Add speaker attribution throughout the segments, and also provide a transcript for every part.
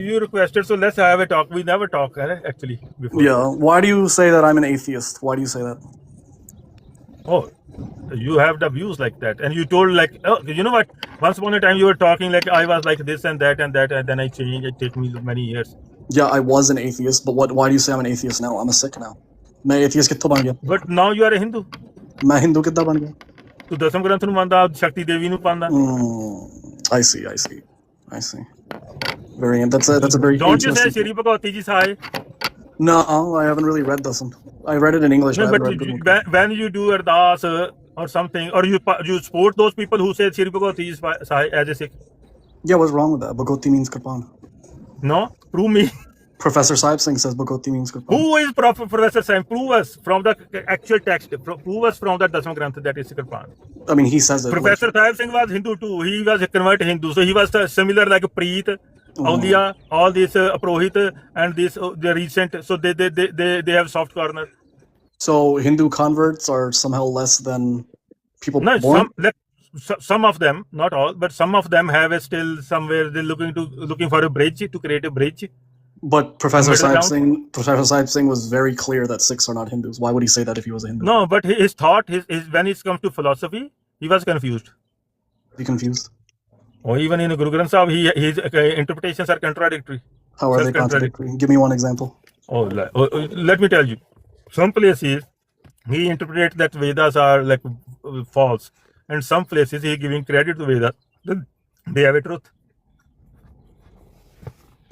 Speaker 1: You requested, so let's have a talk. We never talk actually before.
Speaker 2: Yeah. Why do you say that I'm an atheist? Why do you say that?
Speaker 1: Oh, you have the views like that, and you told like, oh, you know what? Once upon a time, you were talking like I was like this and that and that, and then I changed. It took me many years.
Speaker 2: Yeah, I was an atheist, but why do you say I'm an atheist now? I'm a Sikh now. मैं atheist कित्थों बन गया?
Speaker 1: But now you are a Hindu.
Speaker 2: मैं हिंदू किद्दां बन गया?
Speaker 1: तू दसम ग्रंथ ਨੂੰ ਮੰਨਦਾ, ਸ਼ਕਤੀ ਦੇਵੀ ਨੂੰ ਪਾਉਂਦਾ.
Speaker 2: I see. That's a very
Speaker 1: Don't you say
Speaker 2: interesting.
Speaker 1: Shri Bhagavati Ji Sai?
Speaker 2: No, I haven't really read this one. I read it in English.
Speaker 1: No,
Speaker 2: I
Speaker 1: but
Speaker 2: haven't read it.
Speaker 1: when you do ardas or something, or you support those people who say Shri Bhagavati Ji Sai as a Sikh.
Speaker 2: Yeah, what's wrong with that? Bhagavati means Kirpan.
Speaker 1: No, prove me.
Speaker 2: Professor Sahib Singh says Bhagavati means Kirpan.
Speaker 1: Who is Professor Sam? Prove us from the actual text. Prove us from the Dasam Granth that is Kirpan.
Speaker 2: I mean, he says it.
Speaker 1: Professor Sahib Singh was Hindu too. He was a convert Hindu, so he was similar like Preet, Aulia, all these Purohit, and this the recent. So they have soft corner.
Speaker 2: So Hindu converts are somehow less than people
Speaker 1: No,
Speaker 2: born?
Speaker 1: some of them, not all, but some of them have still somewhere they're looking for a bridge to create a bridge.
Speaker 2: But Professor Sahib Singh was very clear that Sikhs are not Hindus. Why would he say that if he was a Hindu?
Speaker 1: No, but his thought, when it comes to philosophy, he was confused.
Speaker 2: Be confused?
Speaker 1: Or even in Guru Granth Sahib, his interpretations are contradictory.
Speaker 2: How are they contradictory? Give me one example.
Speaker 1: Oh, let me tell you. Some places he interprets that Vedas are like false, and some places he giving credit to Vedas. They have a truth.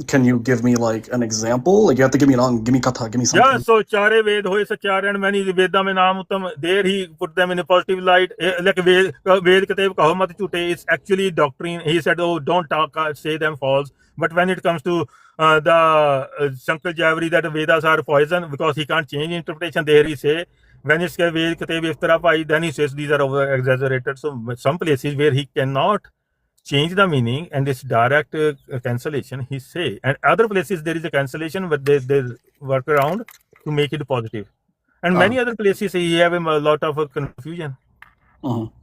Speaker 2: Can you give me like an example? Like you have to give me katha, give me something.
Speaker 1: Yeah, so chare ved hoye sachar, and many Veda mein naam uttam. There he put them in a positive light. Like ved katev kaho mat chute is actually doctrine. He said, oh, don't say them false. But when it comes to the Shankar Javri that Vedas are poison because he can't change interpretation, there he say when it's ved katev iftara pai, then he says these are over exaggerated. So some places where he cannot change the meaning and it's direct cancellation, he say, and other places there is a cancellation, but they work around to make it positive. And many other places he have a lot of confusion,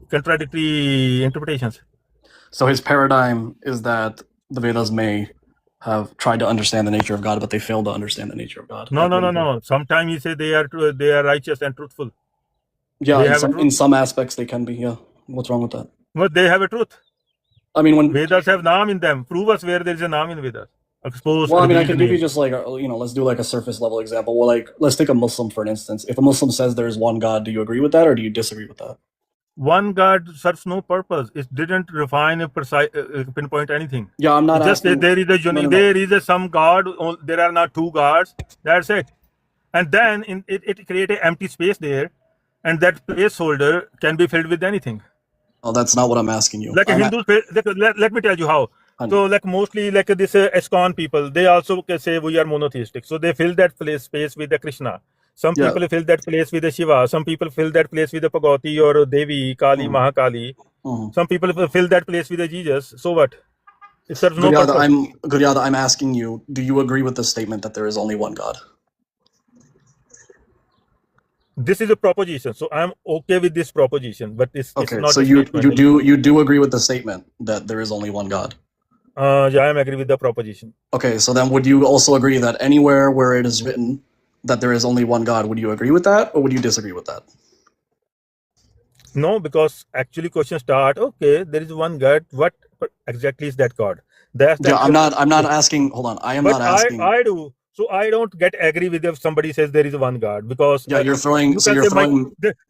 Speaker 1: contradictory interpretations.
Speaker 2: So his paradigm is that the Vedas may have tried to understand the nature of God, but they failed to understand the nature of God.
Speaker 1: No. Sometimes he say they are righteous and truthful.
Speaker 2: Yeah, in some aspects they can be. Yeah, what's wrong with that?
Speaker 1: But they have a truth.
Speaker 2: I mean, when
Speaker 1: Vedas have naam in them, prove us where there is a naam in Vedas.
Speaker 2: Well, I mean, I can give you just like let's do like a surface level example. Well, like let's take a Muslim for an instance. If a Muslim says there is one God, do you agree with that or do you disagree with that?
Speaker 1: One God serves no purpose. It didn't refine a precise pinpoint anything.
Speaker 2: Yeah, I'm not
Speaker 1: just asking. There is a unique. No. There is some God. There are not two gods. That's it. And then it create an empty space there, and that placeholder can be filled with anything.
Speaker 2: Oh, that's not what I'm asking you.
Speaker 1: Like a Hindu, let me tell you how. So, like mostly like this ISKCON people, they also say we are monotheistic. So they fill that space with the Krishna. Some people fill that place with the Shiva. Some people fill that place with the Bhagavati or Devi, Kali, Mahakali. Some people fill that place with the Jesus. So what? It serves no purpose.
Speaker 2: Guryada, I'm asking you, do you agree with the statement that there is only one God?
Speaker 1: This is a proposition, so I'm okay with this proposition, but it's not.
Speaker 2: So you do agree with the statement that there is only one God?
Speaker 1: Yeah, I agree with the proposition.
Speaker 2: Okay, so then would you also agree that anywhere where it is written that there is only one God, would you agree with that, or would you disagree with that?
Speaker 1: No, because actually questions start. Okay, there is one God. What exactly is that God? That's
Speaker 2: I'm not asking. Hold on, I am not asking.
Speaker 1: I do. So I don't get agree with if somebody says there is one God, because
Speaker 2: you're throwing.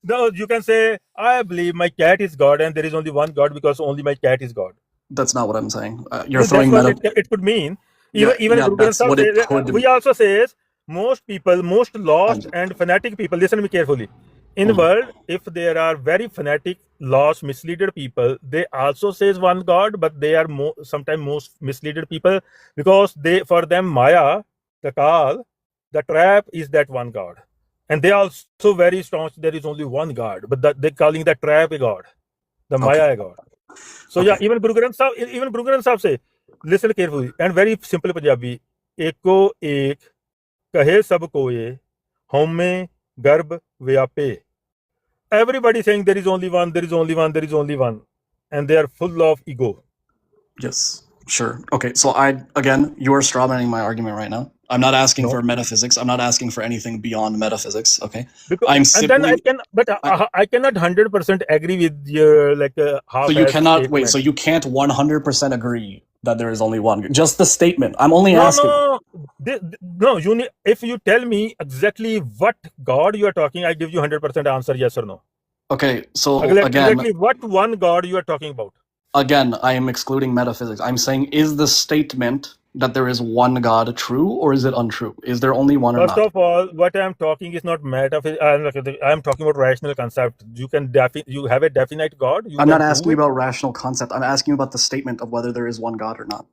Speaker 1: No, you can say I believe my cat is God and there is only one God because only my cat is God.
Speaker 2: That's not what I'm saying. You're throwing
Speaker 1: it could mean. Even we also says most people, most lost and fanatic people. Listen to me carefully. In the world, if there are very fanatic, lost, misleaded people, they also says one God, but they are sometimes most misleaded people because for them Maya, the Kal, the trap is that one God. And they are also very staunch there is only one God, but they're calling that trap a God, the Maya a God. So yeah, even Guru Granth Sahib say, listen carefully, and very simple Punjabi, Eko ek, kahe sab koye, home garb vyape. Everybody saying there is only one, there is only one, there is only one. And they are full of ego.
Speaker 2: Yes. Sure. Okay. So you are strawmanning my argument right now. I'm not asking for metaphysics. I'm not asking for anything beyond metaphysics. Okay.
Speaker 1: Because, and then I cannot 100% agree with your half.
Speaker 2: So you cannot statement. So you can't 100% agree that there is only one. Just the statement. I'm only asking.
Speaker 1: No. If you tell me exactly what God you are talking, I give you 100% answer, yes or no.
Speaker 2: Okay. So
Speaker 1: exactly what one God you are talking about.
Speaker 2: Again, I am excluding metaphysics. I'm saying, is the statement that there is one God true, or is it untrue? Is there only one or not?
Speaker 1: First of all, what I'm talking is not metaphysics. I'm talking about rational concept. You have a definite God.
Speaker 2: I'm not asking you about rational concept. I'm asking you about the statement of whether there is one God or not.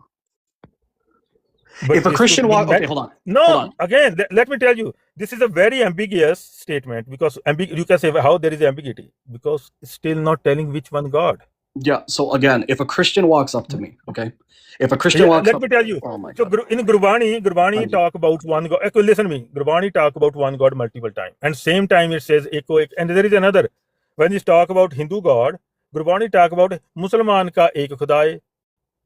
Speaker 2: But if a Christian okay, hold on.
Speaker 1: No,
Speaker 2: hold on.
Speaker 1: Again, let me tell you, this is a very ambiguous statement because you can say how there is ambiguity because it's still not telling which one God.
Speaker 2: Yeah. So again, if a Christian walks up to me, okay, if a Christian walks
Speaker 1: let
Speaker 2: up,
Speaker 1: me tell you.
Speaker 2: Oh my
Speaker 1: so
Speaker 2: God.
Speaker 1: In Gurbani talk about one God. Listen to me. Gurbani talk about one God multiple times, and same time it says eko. And there is another. When you talk about Hindu God, Gurbani talk about Musliman ka ek Khuda hai,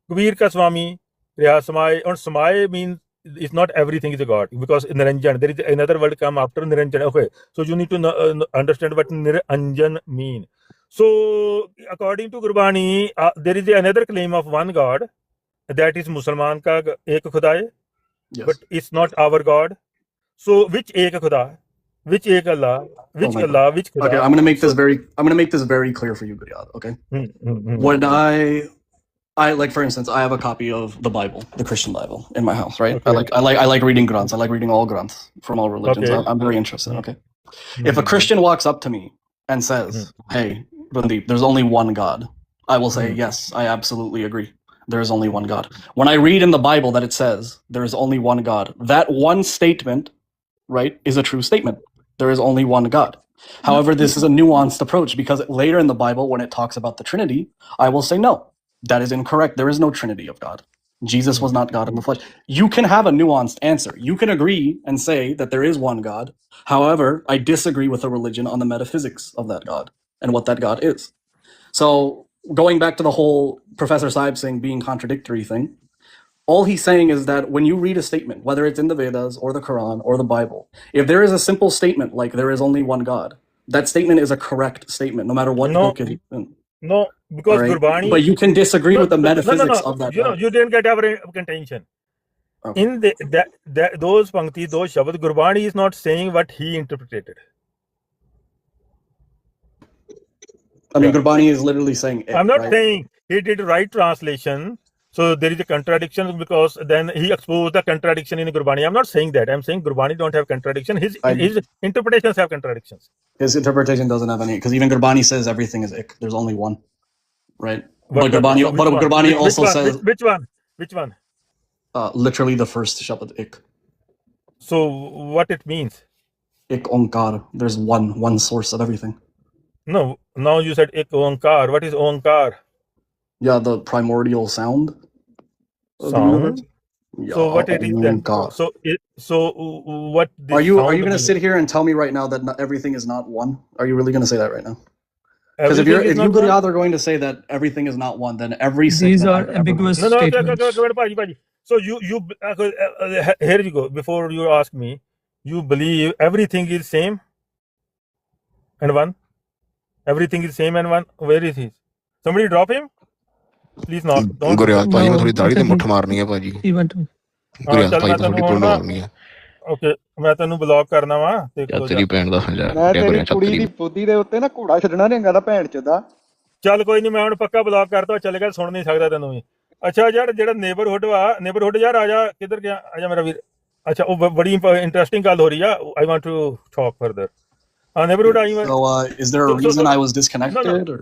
Speaker 1: Kabir ka Swami, Riya Samay. And Samay means it's not everything is a God because in Niranjan there is another word come after Niranjan. Okay, so you need to understand what Niranjan mean. So according to Gurbani, there is another claim of one God, that is Musliman ka ek Khuda hai,
Speaker 2: Yes.
Speaker 1: but it's not our God. So which ek Khuda, which ek Allah, which Allah, which Khuda?
Speaker 2: Okay, I'm gonna make this very clear for you, Guryad. Okay. When I like, for instance, I have a copy of the Bible, the Christian Bible, in my house, right?
Speaker 1: Okay.
Speaker 2: I like reading Grunts. I like reading all Grunts from all religions.
Speaker 1: Okay.
Speaker 2: I'm very interested. Okay. If a Christian walks up to me and says, "Hey, Randeep, there's only one God," I will say, "Yes, I absolutely agree. There is only one God." When I read in the Bible that it says there is only one God, that one statement, right, is a true statement. There is only one God. However, this is a nuanced approach because later in the Bible, when it talks about the Trinity, I will say, no, that is incorrect. There is no Trinity of God. Jesus was not God in the flesh. You can have a nuanced answer. You can agree and say that there is one God. However, I disagree with a religion on the metaphysics of that God and what that God is. So going back to the whole Professor Saib saying being contradictory thing, all he's saying is that when you read a statement, whether it's in the Vedas or the Quran or the Bible, if there is a simple statement like there is only one God, that statement is a correct statement, no matter what book it is in.
Speaker 1: No, because
Speaker 2: Right?
Speaker 1: Gurbani.
Speaker 2: But you can disagree with the metaphysics of that.
Speaker 1: You didn't get our contention. Okay. In those pankti, those shabad, Gurbani is not saying what he interpreted.
Speaker 2: I mean, Gurbani is literally saying it,
Speaker 1: I'm not saying he did right translation. So there is a contradiction because then he exposed the contradiction in Gurbani. I'm not saying that. I'm saying Gurbani don't have contradiction. His interpretations have contradictions.
Speaker 2: His interpretation doesn't have any, because even Gurbani says everything is ik. There's only one, right? But Gurbani also says
Speaker 1: which one? Which one?
Speaker 2: Literally the first shabad ik.
Speaker 1: So what it means?
Speaker 2: Ik onkar. There's one source of everything.
Speaker 1: No, now you said ik onkar. What is onkar?
Speaker 2: Yeah, the primordial sound.
Speaker 1: Sound. Yeah, so what it is then? So what?
Speaker 2: Are you going to sit here and tell me right now that everything is not one? Are you really going to say that right now? Because if you Guryad are going to say that everything is not one, then every
Speaker 3: these are ambiguous statements.
Speaker 1: So you here you go. Before you ask me, you believe everything is same and one. Everything is same and one. Where is he? Somebody drop him. Please not. Don't.
Speaker 4: Guryad ਭਾਈ ਮੈਂ ਥੋੜੀ ਦਾੜੀ ਤੇ ਮੁੱਠ ਮਾਰਨੀ ਹੈ ਭਾਜੀ ਗੁਰਿਆਦ ਭਾਈ ਥੋੜੀ ਟੁੰਡ ਮਾਰਨੀ ਹੈ
Speaker 1: ਓਕੇ ਮੈਂ ਤੈਨੂੰ ਬਲੌਕ ਕਰਨਾ ਵਾ ਤੇ
Speaker 4: ਤੇਰੀ ਭੈਣ ਦਾ ਹਜ਼ਾਰ
Speaker 5: ਮੈਂ ਤੇਰੀ ਕੁੜੀ ਦੀ ਬੁੱਧੀ ਦੇ ਉੱਤੇ ਨਾ ਘੋੜਾ ਛੱਡਣਾ ਨਹੀਂਗਾ ਦਾ ਭੈਣ ਚੋਦਾ
Speaker 1: ਚੱਲ ਕੋਈ ਨਹੀਂ ਮੈਂ ਹੁਣ ਪੱਕਾ ਬਲੌਕ ਕਰਤਾ ਚੱਲ ਗਿਆ ਸੁਣ ਨਹੀਂ ਸਕਦਾ ਤੈਨੂੰ ਵੀ ਅੱਛਾ ਯਾਰ ਜਿਹੜਾ ਨੇਬਰਹੁੱਡ ਯਾਰ ਆ ਜਾ ਕਿੱਧਰ ਗਿਆ ਆ ਜਾ ਮੇਰਾ ਵੀਰ ਅੱਛਾ ਉਹ ਬੜੀ ਇੰਟਰਸਟਿੰਗ ਗੱਲ ਹੋ ਰਹੀ ਆ I want to talk further neighborhood
Speaker 2: so is there a reason I was disconnected or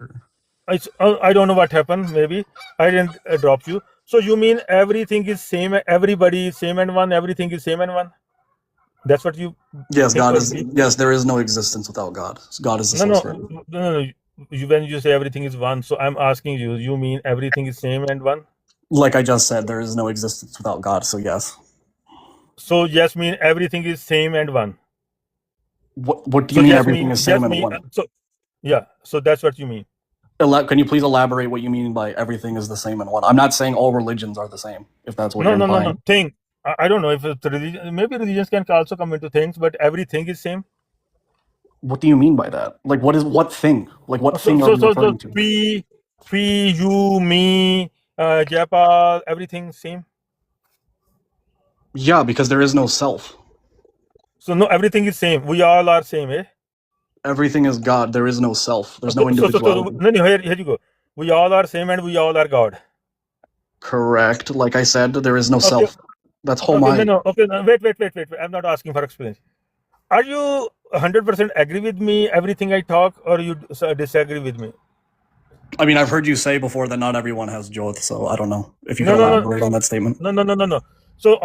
Speaker 1: I don't know what happened. Maybe I didn't drop you. So you mean everything is same, everybody is same and one, everything is same and one? That's what you...
Speaker 2: Yes, God is... Yes, there is no existence without God. God is the source.
Speaker 1: No. When you say everything is one, so I'm asking you, you mean everything is same and one?
Speaker 2: Like I just said, there is no existence without God, so yes.
Speaker 1: So yes mean everything is same and one?
Speaker 2: What do you mean everything is same and one?
Speaker 1: So that's what you mean.
Speaker 2: Can you please elaborate what you mean by everything is the same in one? I'm not saying all religions are the same, if that's what you're implying.
Speaker 1: No. Thing. I don't know if it's religion. Maybe religions can also come into things, but everything is same.
Speaker 2: What do you mean by that? Like, what thing? Like, what thing are you referring to?
Speaker 1: We, you, me, Jayapal, everything same.
Speaker 2: Yeah, because there is no self.
Speaker 1: So no, everything is same. We all are same, eh?
Speaker 2: Everything is God. There is no self. There's no individuality.
Speaker 1: No, here you go. We all are same and we all are God.
Speaker 2: Correct. Like I said, there is no self. That's whole mind.
Speaker 1: Okay, wait. I'm not asking for explanation. Are you 100% agree with me, everything I talk, or you disagree with me?
Speaker 2: I mean, I've heard you say before that not everyone has Jyoth, so I don't know if you can elaborate on that statement.
Speaker 1: No. So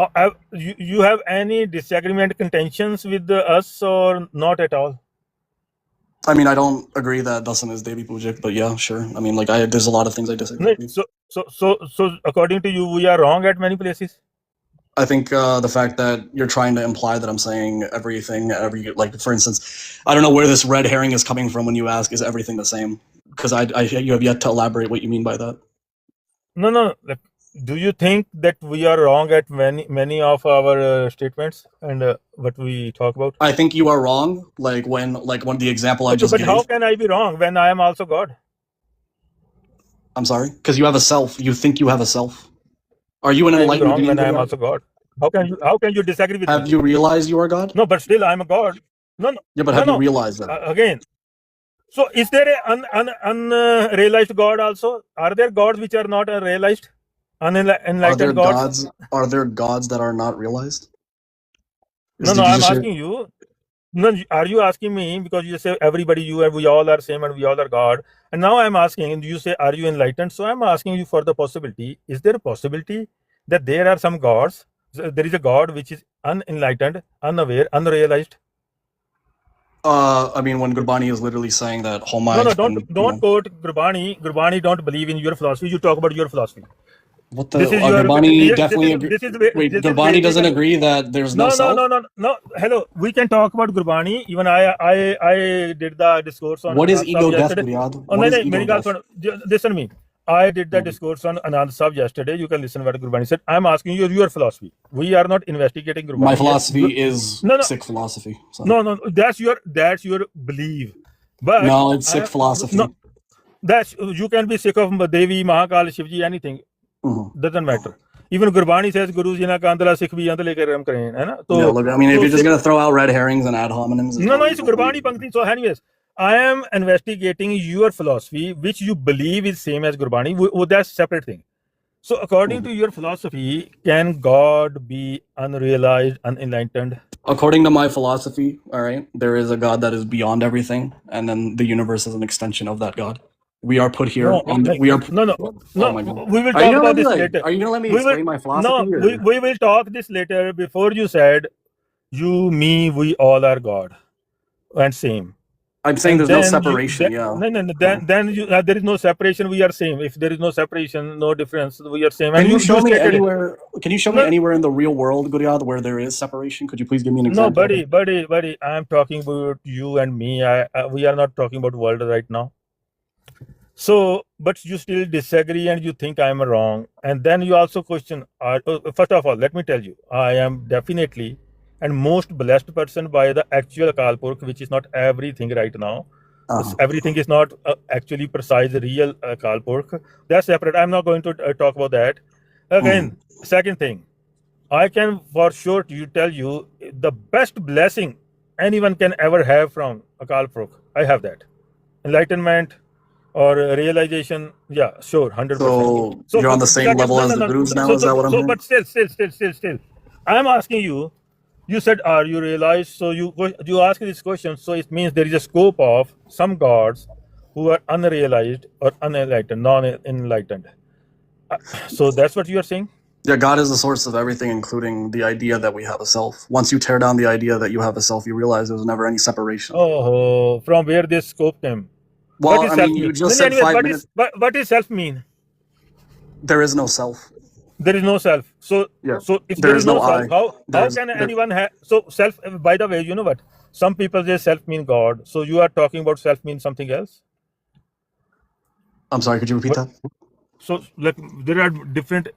Speaker 1: you have any disagreement, contentions with us, or not at all?
Speaker 2: I mean, I don't agree that Dasan is Devi Pujik, but yeah, sure. I mean, like, there's a lot of things I disagree with.
Speaker 1: So according to you, we are wrong at many places?
Speaker 2: I think the fact that you're trying to imply that I'm saying everything, like, for instance, I don't know where this red herring is coming from when you ask, is everything the same? Because you have yet to elaborate what you mean by that.
Speaker 1: No. Like, do you think that we are wrong at many of our statements and what we talk about?
Speaker 2: I think you are wrong. Like when the example I just gave.
Speaker 1: But how can I be wrong when I am also God?
Speaker 2: I'm sorry, because you have a self. You think you have a self. Are you an enlightened being?
Speaker 1: When I am also God. How can you disagree with me?
Speaker 2: Have you realized you are God?
Speaker 1: No, but still I am a God. No.
Speaker 2: Yeah, but have you realized that?
Speaker 1: Again. So is there an unrealized God also? Are there gods which are not realized? Unenlightened gods?
Speaker 2: Are there gods that are not realized?
Speaker 1: No, I'm asking you. No, are you asking me because you say everybody, you and we all are same and we all are God? And now I'm asking, you say, are you enlightened? So I'm asking you for the possibility. Is there a possibility that there are some gods? There is a God which is unenlightened, unaware, unrealized?
Speaker 2: I mean, when Gurbani is literally saying that
Speaker 1: don't quote Gurbani. Gurbani don't believe in your philosophy. You talk about your philosophy.
Speaker 2: What the? Gurbani definitely agrees. Wait, Gurbani doesn't agree that there's no self?
Speaker 1: No. Hello, we can talk about Gurbani. Even I did the discourse on.
Speaker 2: What is ego death, Riyad?
Speaker 1: Listen to me. I did the discourse on Anand Sahib yesterday. You can listen what Gurbani said. I'm asking you your philosophy. We are not investigating Gurbani.
Speaker 2: My philosophy is Sikh philosophy. So.
Speaker 1: No. That's your belief. But
Speaker 2: no, it's Sikh philosophy.
Speaker 1: No, that's you can be Sikh of Devi, Mahakal, Shivji, anything. Doesn't matter. Even Gurbani says Guru Ji na kandala Sikh bhi andale kar ram karein, hai na?
Speaker 2: Yeah, look, I mean, if you're just gonna throw out red herrings and ad hominems.
Speaker 1: No, it's Gurbani Pankti. So anyways, I am investigating your philosophy, which you believe is same as Gurbani. That's a separate thing. So according to your philosophy, can God be unrealized, unenlightened?
Speaker 2: According to my philosophy, all right, there is a God that is beyond everything, and then the universe is an extension of that God. We are put here.
Speaker 1: No. We will talk about this later.
Speaker 2: Are you gonna let me explain my philosophy?
Speaker 1: No, we will talk this later. Before you said, you, me, we all are God, and same.
Speaker 2: I'm saying there's no separation.
Speaker 1: Then there is no separation. We are same. If there is no separation, no difference. We are same.
Speaker 2: Can you show me anywhere? Can you show me anywhere in the real world, Guryad, where there is separation? Could you please give me an example?
Speaker 1: No, buddy. I'm talking about you and me. We are not talking about world right now. So, but you still disagree and you think I'm wrong. And then you also question, first of all, let me tell you, I am definitely and most blessed person by the actual Akal Purkh, which is not everything right now. Everything is not actually precise, real Akal Purkh. That's separate. I'm not going to talk about that. Again, second thing, I can for sure tell you the best blessing anyone can ever have from Akal Purkh. I have that. Enlightenment, or realization, yeah, sure, 100%.
Speaker 2: So you're on the same level as the gurus now? Is that what I'm hearing?
Speaker 1: But still, I'm asking you. You said, "Are you realized?" So you ask this question. So it means there is a scope of some gods who are unrealized or unenlightened, non-enlightened. So that's what you are saying.
Speaker 2: Yeah, God is the source of everything, including the idea that we have a self. Once you tear down the idea that you have a self, you realize there was never any separation.
Speaker 1: Oh, from where this scope came?
Speaker 2: Well, I mean, you just said 5 minutes.
Speaker 1: What does self mean?
Speaker 2: There is no self.
Speaker 1: There is no self. So if there is no self, how can anyone have? So self. By the way, you know what? Some people say self mean God. So you are talking about self means something else.
Speaker 2: I'm sorry, could you repeat that?
Speaker 1: So, like, there are different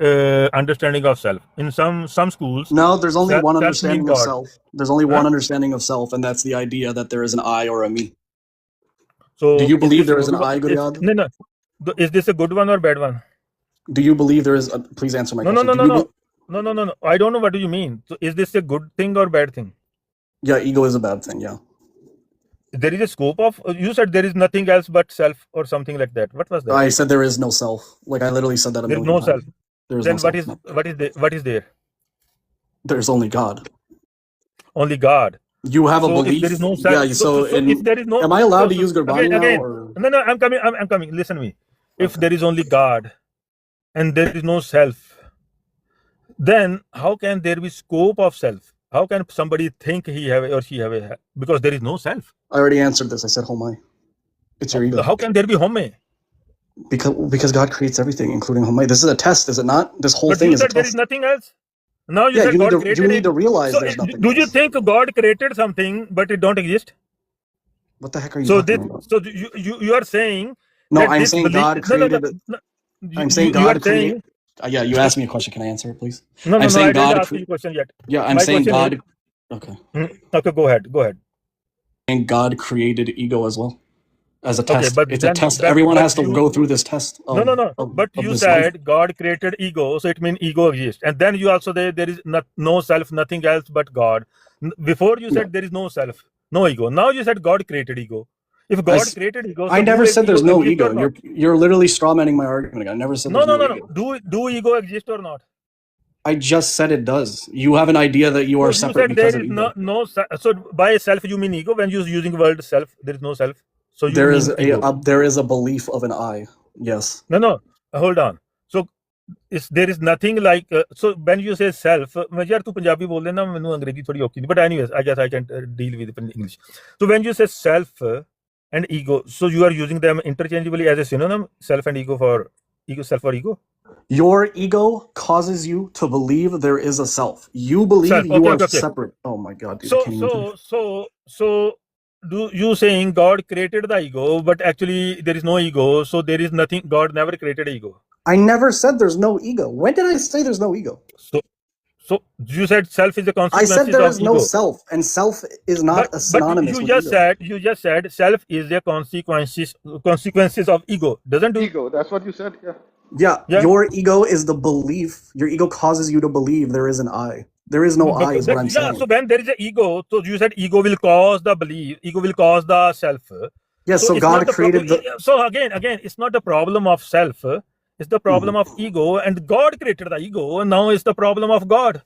Speaker 1: understanding of self. In some schools,
Speaker 2: no, there's only one
Speaker 1: self
Speaker 2: understanding
Speaker 1: means
Speaker 2: of
Speaker 1: God.
Speaker 2: self. There's only one understanding of self, and that's the idea that there is an I or a me.
Speaker 1: So,
Speaker 2: do you believe there
Speaker 1: is
Speaker 2: is an I, Guryad?
Speaker 1: No. Is this a good one or bad one?
Speaker 2: Do you believe there is a... Please answer my question.
Speaker 1: No. I don't know what do you mean. So, is this a good thing or bad thing?
Speaker 2: Yeah, ego is a bad thing, yeah.
Speaker 1: There is a scope of... You said there is nothing else but self or something like that. What was that?
Speaker 2: I said there is no self. Like, I literally said that a million times.
Speaker 1: Self.
Speaker 2: There's
Speaker 1: then
Speaker 2: no
Speaker 1: what
Speaker 2: self.
Speaker 1: what is there?
Speaker 2: There's only God.
Speaker 1: Only God.
Speaker 2: You have a belief.
Speaker 1: If there is no self, if there is no...
Speaker 2: Am I allowed to use Gurbani now? Or?
Speaker 1: No, I'm coming. Listen to me. If there is only God and there is no self, then how can there be scope of self? How can somebody think he have or she have a... Because there is no self.
Speaker 2: I already answered this. I said homai. It's your ego.
Speaker 1: How can there be homai?
Speaker 2: Because God creates everything, including homai. This is a test, is it not? This whole thing is a test.
Speaker 1: There is nothing else. Now you said
Speaker 2: you
Speaker 1: God
Speaker 2: need to, you need to realize there's nothing
Speaker 1: do
Speaker 2: else.
Speaker 1: you think God created something but it don't exist?
Speaker 2: What the heck are you talking about?
Speaker 1: So you are saying...
Speaker 2: No, I'm saying God created it. I'm saying God created... Yeah, you asked me a question. Can I answer it, please?
Speaker 1: No, I didn't ask you a question yet.
Speaker 2: Yeah, I'm saying God... Okay.
Speaker 1: Okay, go ahead.
Speaker 2: And God created ego as well. As a test.
Speaker 1: Okay,
Speaker 2: it's a test. Everyone has to go through this test.
Speaker 1: But you said God created ego, so it means ego exists. And then you also say there is no self, nothing else but God. Before you said there is no self, no ego. Now you said God created ego. If God created ego...
Speaker 2: I never said there's no ego. You're literally strawmanning my argument. I never said there's no ego.
Speaker 1: Do ego exist or not?
Speaker 2: I just said it does. You have an idea that you are separate because of ego.
Speaker 1: So by self you mean ego. When you're using the word self, there is no self. So
Speaker 2: there is a belief of an I. Yes.
Speaker 1: No. Hold on. So there is nothing like... so when you say self, yaar tu Punjabi bol na, mainu Angrezi thodi auki. But anyways, I guess I can deal with it in English. So when you say self and ego, so you are using them interchangeably as a synonym, self and ego for ego, self or ego?
Speaker 2: Your ego causes you to believe there is a self. You believe you are separate. Oh my God, dude.
Speaker 1: So do you saying God created the ego, but actually there is no ego, so there is nothing... God never created ego.
Speaker 2: I never said there's no ego. When did I say there's no ego?
Speaker 1: So you said self is a consequence of ego.
Speaker 2: I said there is no self, and self is not a synonymous with ego.
Speaker 1: You just said self is a consequences of ego. Doesn't do
Speaker 5: ego. That's what you said.
Speaker 2: Yeah. Your ego is the belief. Your ego causes you to believe there is an I. There is no I, is what I'm saying.
Speaker 1: So when there is an ego, so you said ego will cause the belief, ego will cause the self.
Speaker 2: Yes, so God created the...
Speaker 1: So again, it's not the problem of self. It's the problem of ego, and God created the ego, and now it's the problem of God.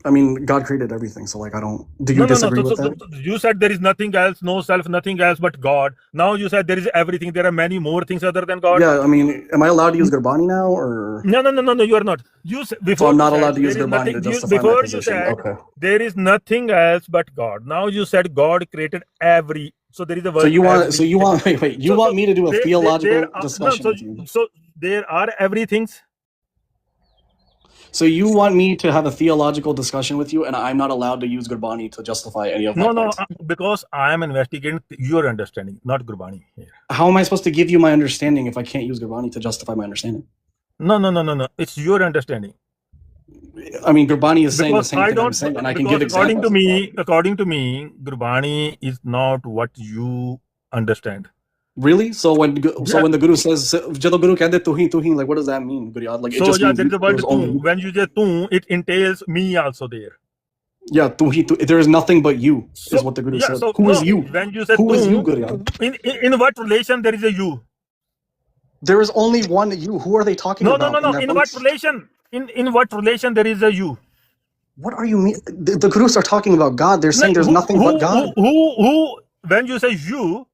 Speaker 2: I mean, God created everything, so like, I don't... Do you disagree with that?
Speaker 1: You said there is nothing else, no self, nothing else but God. Now you said there is everything. There are many more things other than God.
Speaker 2: Yeah, I mean, am I allowed to use Gurbani now, or...
Speaker 1: No, you are not.
Speaker 2: So I'm not allowed to use Gurbani to justify my position.
Speaker 1: Before you said, there is nothing else but God. Now you said God created every... So there is a word...
Speaker 2: So you want... Wait. You want me to do a theological discussion with you?
Speaker 1: So there are everythings...
Speaker 2: So you want me to have a theological discussion with you, and I'm not allowed to use Gurbani to justify any of my points?
Speaker 1: No, because I am investigating your understanding, not Gurbani here.
Speaker 2: How am I supposed to give you my understanding if I can't use Gurbani to justify my understanding?
Speaker 1: No. It's your understanding.
Speaker 2: I mean, Gurbani is saying the same thing I'm saying, and I can give examples.
Speaker 1: According to me, Gurbani is not what you understand.
Speaker 2: Really? So when the Guru says, "Jado Guru kehde tu hi," like what does that mean, Guryad? Like
Speaker 1: so there is the word tu. When you say tu, it entails me also there.
Speaker 2: Yeah, tu hi tu. There is nothing but you, is what the Guru said. So, who is you?
Speaker 1: When you say
Speaker 2: who is you, Guryad?
Speaker 1: In what relation there is a you?
Speaker 2: There is only one you. Who are they talking about?
Speaker 1: No. In what relation? In what relation there is a you?
Speaker 2: What are you mean? The Gurus are talking about God. They're saying there's nothing but God.
Speaker 1: Who? When you say you,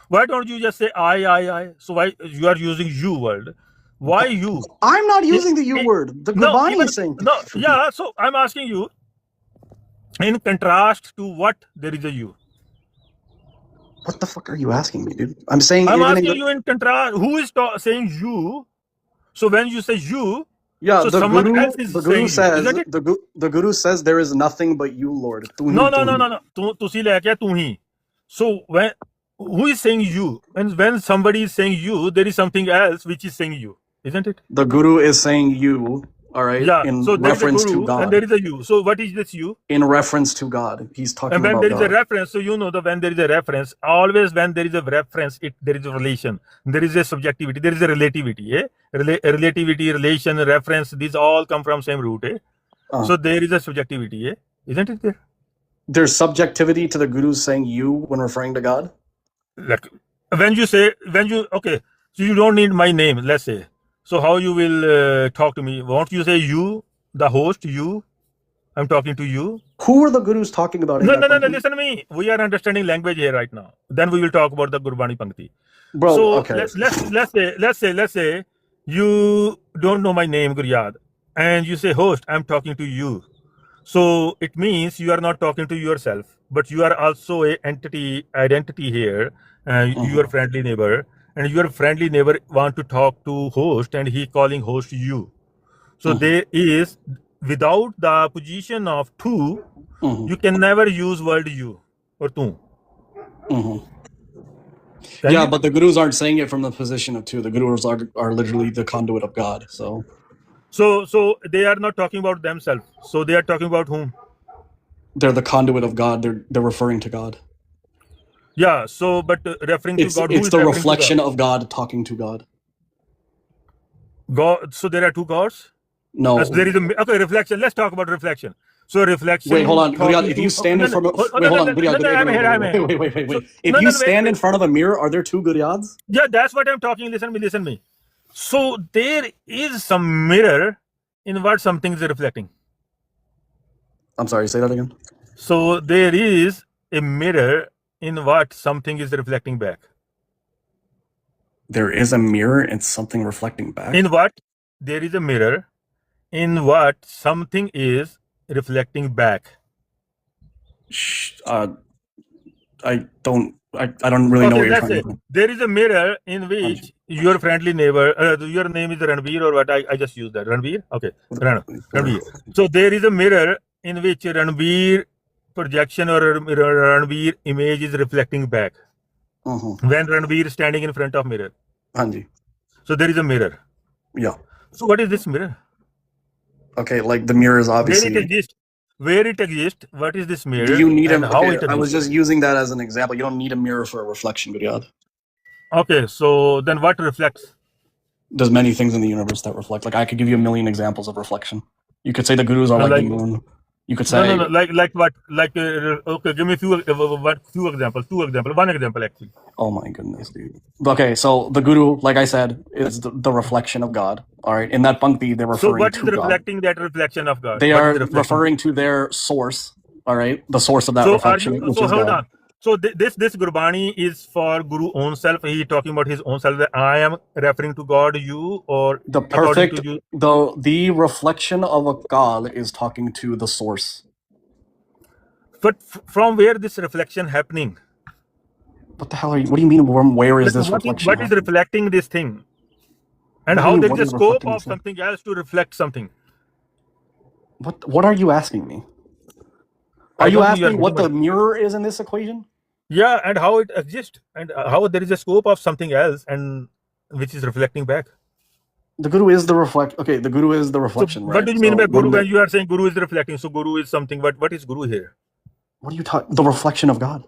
Speaker 1: why don't you just say I? So why you are using you word? Why you?
Speaker 2: I'm not using the you word. The Gurbani is saying.
Speaker 1: No, yeah. So I'm asking you, in contrast to what there is a you.
Speaker 2: What the fuck are you asking me, dude? I'm saying.
Speaker 1: I'm asking you in contrast. Who is saying you? So when you say you,
Speaker 2: yeah,
Speaker 1: so
Speaker 2: the Guru says there is nothing but you, Lord.
Speaker 1: No. Tu si le kya tu hi. So when who is saying you? And when somebody is saying you, there is something else which is saying you, isn't it?
Speaker 2: The guru is saying you, all right,
Speaker 1: Yeah.
Speaker 2: in
Speaker 1: So there is a
Speaker 2: reference to
Speaker 1: guru
Speaker 2: God.
Speaker 1: and there is a you. So what is this you?
Speaker 2: In reference to God. He's talking
Speaker 1: And when
Speaker 2: about
Speaker 1: there is a
Speaker 2: God.
Speaker 1: reference, so you know that when there is a reference, always when there is a reference, there is a relation. There is a subjectivity. There is a relativity. Relativity, relation, reference. These all come from same root. So there is a subjectivity. Isn't it there?
Speaker 2: There's subjectivity to the guru saying you when referring to God?
Speaker 1: Like when you say, okay, so you don't need my name, let's say. So how you will talk to me? Won't you say you, the host, you? I'm talking to you.
Speaker 2: Who are the gurus talking about?
Speaker 1: No, listen to me. We are understanding language here right now. Then we will talk about the Gurbani Pankti.
Speaker 2: Bro,
Speaker 1: so
Speaker 2: okay.
Speaker 1: let's say you don't know my name, Guryad, and you say, host, I'm talking to you. So it means you are not talking to yourself, but you are also a identity here, your friendly neighbor, and your friendly neighbor want to talk to host, and he calling host you. So there is, without the position of tu, you can never use word you or tu.
Speaker 2: Yeah, but the gurus aren't saying it from the position of tu. The gurus are literally the conduit of God. So
Speaker 1: they are not talking about themselves. So they are talking about whom?
Speaker 2: They're the conduit of God. They're referring to God.
Speaker 1: Yeah. So, but referring to God,
Speaker 2: it's the reflection of God talking to God.
Speaker 1: God. So there are two gods.
Speaker 2: No.
Speaker 1: There is a reflection. Let's talk about reflection. So reflection.
Speaker 2: Wait, hold on, Guryad. If you stand in front of wait. If you stand in front of a mirror, are there two Guryads?
Speaker 1: Yeah, that's what I'm talking. Listen to me. So there is some mirror in what something is reflecting.
Speaker 2: I'm sorry, say that again.
Speaker 1: So there is a mirror in what something is reflecting back.
Speaker 2: There is a mirror and something reflecting back?
Speaker 1: In what? There is a mirror in what something is reflecting back.
Speaker 2: I don't really know what you're trying to do.
Speaker 1: There is a mirror in which your friendly neighbor, your name is Ranveer or what? I just used that. Ranveer? Okay. Ranveer. So there is a mirror in which Ranveer projection or Ranveer image is reflecting back. When Ranveer is standing in front of mirror. So there is a mirror.
Speaker 2: Yeah.
Speaker 1: So what is this mirror?
Speaker 2: Okay, like the mirror is obviously...
Speaker 1: Where it exists, what is this mirror?
Speaker 2: Do you need
Speaker 1: and how it exists?
Speaker 2: I was just using that as an example. You don't need a mirror for a reflection, Guryad.
Speaker 1: Okay, so then what reflects?
Speaker 2: There's many things in the universe that reflect. Like I could give you a million examples of reflection. You could say the gurus are like the moon. You could say...
Speaker 1: No, like what? Like, okay, give me few examples. Two examples. One example, actually.
Speaker 2: Oh my goodness, dude. Okay, so the guru, like I said, is the reflection of God. All right, in that Pankti, they're referring to God.
Speaker 1: So what is reflecting that reflection of God?
Speaker 2: They are referring to their source, all right? The source of that reflection, which is God.
Speaker 1: So this Gurbani is for Guru own self. He is talking about his own self. I am referring to God, you, or
Speaker 2: the perfect, the reflection of a God is talking to the source.
Speaker 1: But from where this reflection happening?
Speaker 2: What the hell are you? What do you mean? From where is this reflection?
Speaker 1: What is reflecting this thing? And how there is a scope of something else to reflect something?
Speaker 2: What are you asking me? Are you asking what the mirror is in this equation?
Speaker 1: Yeah, and how it exists, and how there is a scope of something else, and which is reflecting back.
Speaker 2: The guru is the the guru is the reflection.
Speaker 1: So what do you mean by guru when you are saying guru is reflecting? So guru is something. What is guru here?
Speaker 2: What are you talking? The reflection of God.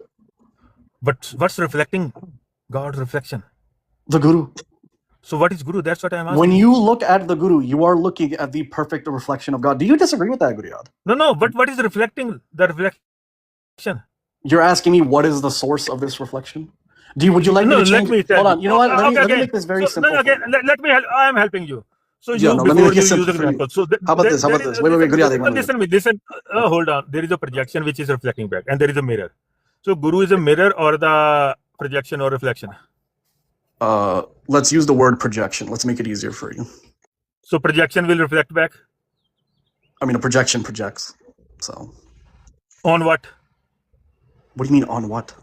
Speaker 1: But what's reflecting God's reflection?
Speaker 2: The guru.
Speaker 1: So what is guru? That's what I'm asking.
Speaker 2: When you look at the guru, you are looking at the perfect reflection of God. Do you disagree with that, Guryad?
Speaker 1: No. But what is reflecting the reflection?
Speaker 2: You're asking me what is the source of this reflection? Would you like me to change? Hold on. You know what? Let me make this very simple.
Speaker 1: Let me help. I am helping you. So
Speaker 2: you
Speaker 1: let me make it simple for you. So
Speaker 2: how about this? Wait, Guryad.
Speaker 1: Listen. Hold on. There is a projection which is reflecting back, and there is a mirror. So guru is a mirror or the projection or reflection?
Speaker 2: Let's use the word projection. Let's make it easier for you.
Speaker 1: So projection will reflect back?
Speaker 2: I mean, a projection projects. So.
Speaker 1: On what?
Speaker 2: What do you mean on what?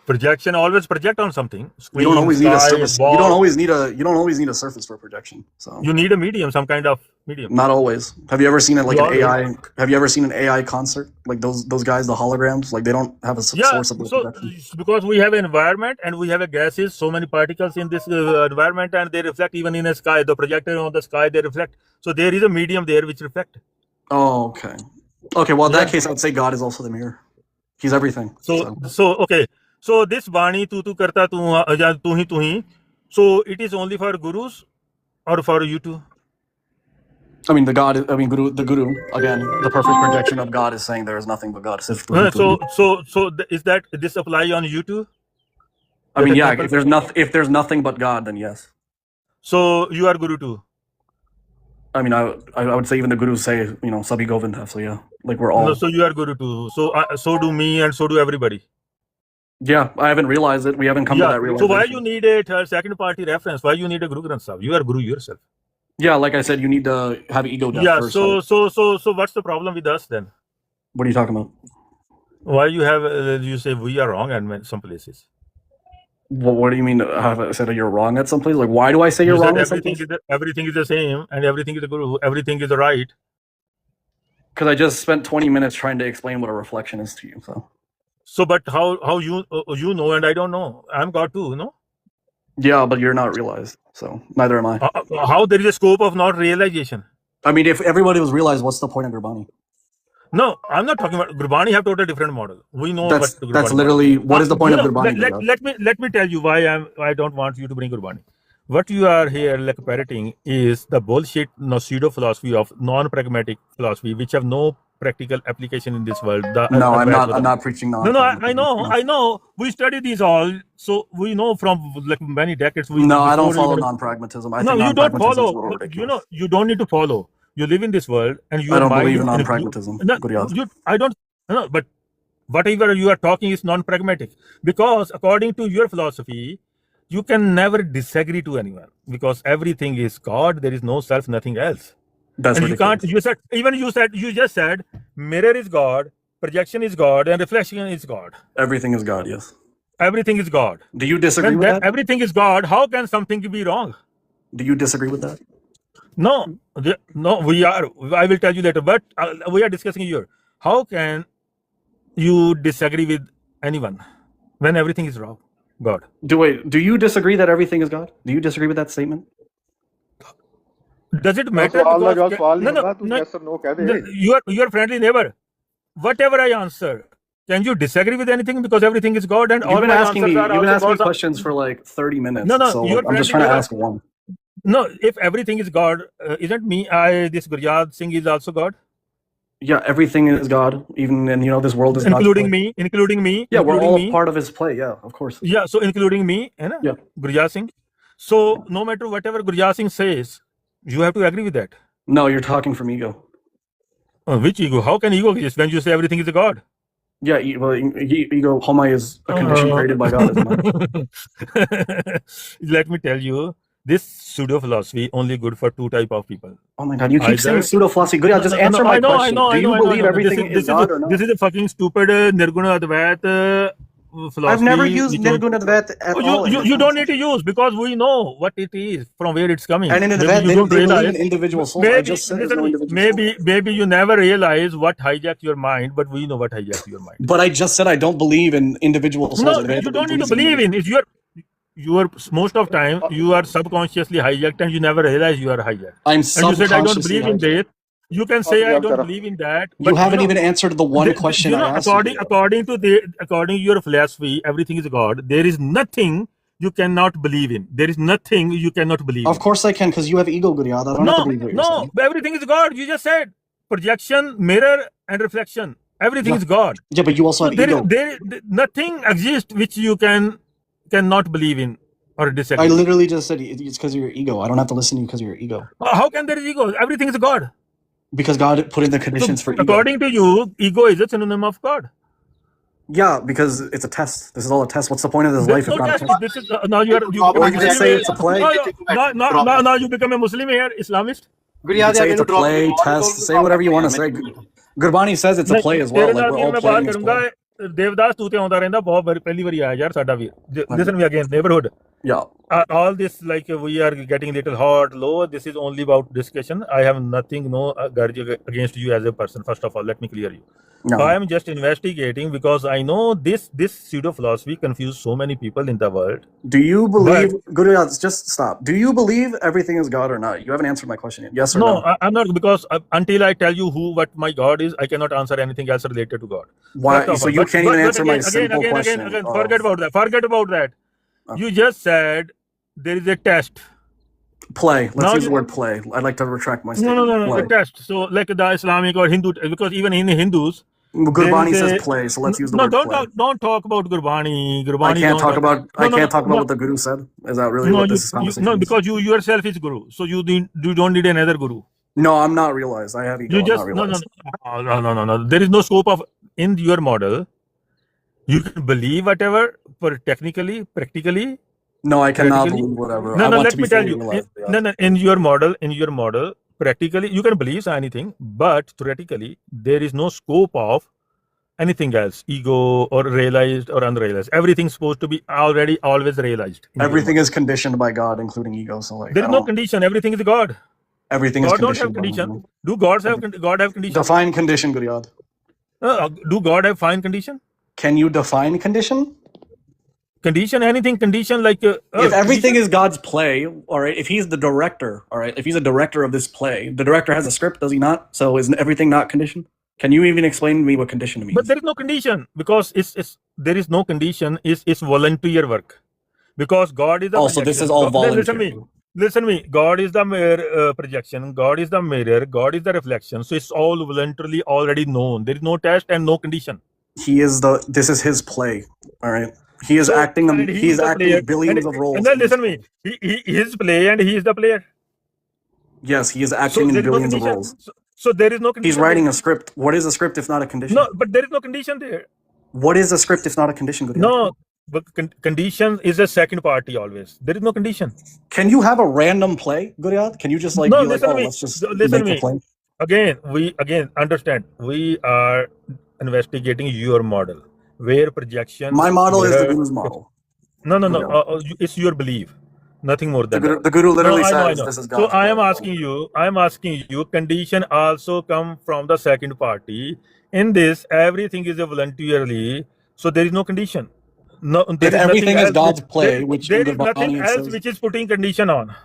Speaker 1: Projection always project on something. Screen,
Speaker 2: you don't always need a surface.
Speaker 1: Ball.
Speaker 2: You don't always need a surface for projection. So
Speaker 1: you need a medium, some kind of medium.
Speaker 2: Not always. Have you ever seen it like
Speaker 1: You
Speaker 2: an
Speaker 1: always.
Speaker 2: AI? Have you ever seen an AI concert? Like those guys, the holograms. Like they don't have a
Speaker 1: Yeah,
Speaker 2: source of their
Speaker 1: so
Speaker 2: projection.
Speaker 1: because we have an environment and we have a gases, so many particles in this environment, and they reflect even in the sky. The projector on the sky, they reflect. So there is a medium there which reflect.
Speaker 2: Oh, okay. Okay, well in
Speaker 1: Yeah.
Speaker 2: that case, I'd say God is also the mirror. He's everything.
Speaker 1: So okay. So this Bani tu karta tu tu hi. So it is only for gurus or for you too?
Speaker 2: I mean, the guru again, the perfect projection of God is saying there is nothing but God. Is
Speaker 1: that this apply on you too?
Speaker 2: I mean, yeah. If there's nothing but God, then yes.
Speaker 1: So you are guru too.
Speaker 2: I mean, I would say even the gurus say, Sabhi Govinda. So yeah, like we're all.
Speaker 1: No, so you are guru too. So do me and so do everybody.
Speaker 2: Yeah, I haven't realized it. We haven't come to that realization.
Speaker 1: So why you need a second party reference? Why you need a Guru Granth Sahib? You are guru yourself.
Speaker 2: Yeah, like I said, you need to have ego death first.
Speaker 1: So what's the problem with us then?
Speaker 2: What are you talking about?
Speaker 1: Why you have you say we are wrong at some places?
Speaker 2: Well, what do you mean? I said you're wrong at some place? Like, why do I say you're wrong at some place?
Speaker 1: Everything is the same, and everything is the guru. Everything is the right.
Speaker 2: Because I just spent 20 minutes trying to explain what a reflection is to you.
Speaker 1: So, but how you know and I don't know. I'm God too, no?
Speaker 2: Yeah, but you're not realized, so neither am I.
Speaker 1: How there is a scope of not realization?
Speaker 2: I mean, if everybody was realized, what's the point of Gurbani?
Speaker 1: No, I'm not talking about Gurbani. Have total different model. We know
Speaker 2: that's literally what is the point of Gurbani?
Speaker 1: Let me tell you why I don't want you to bring Gurbani. What you are here like parroting is the bullshit pseudo philosophy of non-pragmatic philosophy, which have no practical application in this world.
Speaker 2: I'm not preaching non.
Speaker 1: No, I know. We study these all, so we know from like many decades.
Speaker 2: I don't follow non-pragmatism. I think
Speaker 1: you don't follow. You don't need to follow. You live in this world, and you.
Speaker 2: I don't believe in non-pragmatism.
Speaker 1: I don't. No, but whatever you are talking is non-pragmatic, because according to your philosophy, you can never disagree to anyone because everything is God. There is no self, nothing else.
Speaker 2: That's
Speaker 1: and ridiculous. You just said mirror is God, projection is God, and reflection is God.
Speaker 2: Everything is God. Yes.
Speaker 1: Everything is God.
Speaker 2: Do you disagree with that?
Speaker 1: Everything is God. How can something be wrong?
Speaker 2: Do you disagree with that?
Speaker 1: No. We are. I will tell you later. But we are discussing here. How can you disagree with anyone when everything is wrong? God.
Speaker 2: Do you disagree that everything is God? Do you disagree with that statement?
Speaker 1: Does it matter? No. Your friendly neighbor. Whatever I answer, can you disagree with anything? Because everything is God, and
Speaker 2: you've been asking me questions for like 30 minutes.
Speaker 1: No.
Speaker 2: So I'm just trying to ask one.
Speaker 1: No, if everything is God, isn't this Guryad Singh is also God?
Speaker 2: Yeah, everything is God. Even this world is
Speaker 1: including me.
Speaker 2: Yeah, we're all part of His play. Yeah, of course.
Speaker 1: Yeah, so including me,
Speaker 2: yeah,
Speaker 1: Guryad Singh. So no matter whatever Guryad Singh says, you have to agree with that.
Speaker 2: No, you're talking from ego.
Speaker 1: Which ego? How can ego exist when you say everything is a God?
Speaker 2: Yeah, ego, Homai is a condition created by God.
Speaker 1: Let me tell you, this pseudo philosophy only good for two type of people.
Speaker 2: Oh my God, you keep saying pseudo philosophy. Good, just answer my question. Do you believe everything is God or not?
Speaker 1: This is a fucking stupid Nirguna Advait philosophy.
Speaker 2: I've never used Nirguna Advait at all.
Speaker 1: You don't need to use because we know what it is, from where it's coming.
Speaker 2: And in Advait, they believe in individual souls. I just said there's no individual soul.
Speaker 1: Maybe you never realize what hijacked your mind, but we know what hijacked your mind.
Speaker 2: But I just said I don't believe in individual souls.
Speaker 1: No, you don't need to believe in. It's your most of time you are subconsciously hijacked and you never realize you are hijacked.
Speaker 2: I'm subconsciously
Speaker 1: and you said I don't believe in that. You can say I don't believe in that.
Speaker 2: You haven't even answered the one question I asked.
Speaker 1: According to your philosophy, everything is God. There is nothing you cannot believe in. There is nothing you cannot believe in.
Speaker 2: Of course I can, because you have ego, Guryad. I don't have to believe what you're saying.
Speaker 1: Everything is God. You just said projection, mirror, and reflection. Everything is God.
Speaker 2: Yeah, but you also have ego.
Speaker 1: Nothing exists which you cannot believe in or disagree.
Speaker 2: I literally just said it's because of your ego. I don't have to listen to you because of your ego.
Speaker 1: How can there is ego? Everything is God.
Speaker 2: Because God put in the conditions for ego.
Speaker 1: According to you, ego is a synonym of God.
Speaker 2: Yeah, because it's a test. This is all a test. What's the point of this life if not a test?
Speaker 1: This is, now you
Speaker 2: just say it's a play.
Speaker 1: Now you become a Muslim here, Islamist.
Speaker 2: You say it's a play, test. Say whatever you want to say. Gurbani says it's a play as well. Like we're all playing this play.
Speaker 1: Devdas, ਤੂੰ ਤੇ ਆਉਂਦਾ ਰਹਿੰਦਾ ਬਹੁਤ ਪਹਿਲੀ ਵਾਰੀ ਆਇਆ ਯਾਰ ਸਾਡਾ ਵੀ. Listen me again, neighborhood.
Speaker 2: Yeah.
Speaker 1: All this, like, we are getting a little hot, low. This is only about discussion. I have nothing, no grudge against you as a person. First of all, let me clear you.
Speaker 2: No.
Speaker 1: I am just investigating because I know this pseudo philosophy confused so many people in the world.
Speaker 2: Do you believe? Guru, just stop. Do you believe everything is God or not? You haven't answered my question yet. Yes or no?
Speaker 1: No, I'm not, because until I tell you what my God is, I cannot answer anything else related to God.
Speaker 2: Why? So you can't even answer my simple question.
Speaker 1: Again, forget about that. Forget about that. Okay. You just said there is a test.
Speaker 2: Play. Let's use the word play. I'd like to retract my statement.
Speaker 1: No. A test. So, like the Islamic or Hindu, because even in the Hindus,
Speaker 2: Gurbani says play, so let's use the word play.
Speaker 1: Don't talk about Gurbani.
Speaker 2: I can't talk about what the Guru said. Is that really what this conversation is?
Speaker 1: No, because you yourself is Guru, so you don't need another Guru.
Speaker 2: No, I'm not realized. I have ego.
Speaker 1: You just no. There is no scope of in your model. You can believe whatever, but technically, practically.
Speaker 2: No, I cannot believe whatever.
Speaker 1: No, let me tell you. In your model, practically you can believe anything, but theoretically there is no scope of anything else, ego or realized or unrealized. Everything's supposed to be always realized.
Speaker 2: Everything is conditioned by God, including ego. So like
Speaker 1: there is no condition. Everything is God.
Speaker 2: Everything is conditioned.
Speaker 1: God don't have condition. Do God have condition?
Speaker 2: Define condition, Guryad.
Speaker 1: Do God have fine condition?
Speaker 2: Can you define condition?
Speaker 1: Condition, anything, condition like...
Speaker 2: if everything is God's play, all right, if he's the director, all right, if he's a director of this play, the director has a script, does he not? So is everything not conditioned? Can you even explain to me what condition means?
Speaker 1: But there is no condition, because there is no condition, it's volunteer work. Because God is the
Speaker 2: projection. This is all voluntary.
Speaker 1: Listen to me. God is the mirror projection, God is the mirror, God is the reflection. So it's all voluntarily already known. There is no test and no condition.
Speaker 2: This is his play, all right? He is acting billions of roles.
Speaker 1: And then listen to me. His play and he is the player.
Speaker 2: Yes, he is acting in billions of roles.
Speaker 1: So there is no condition.
Speaker 2: He's writing a script. What is a script if not a condition?
Speaker 1: No, but there is no condition there.
Speaker 2: What is a script if not a condition? Guryad?
Speaker 1: No, but condition is a second party always. There is no condition.
Speaker 2: Can you have a random play, Guryad? Can you just like be like, let's just
Speaker 1: listen
Speaker 2: make a play?
Speaker 1: Again, understand. We are investigating your model. Where projection...
Speaker 2: My model is the Guru's model.
Speaker 1: No. It's your belief. Nothing more than that.
Speaker 2: The Guru literally says this is God's
Speaker 1: So I am asking you, condition also come from the second party. In this, everything is voluntarily, so there is no condition. No,
Speaker 2: if everything is God's play, which
Speaker 1: there is nothing else which is putting condition on.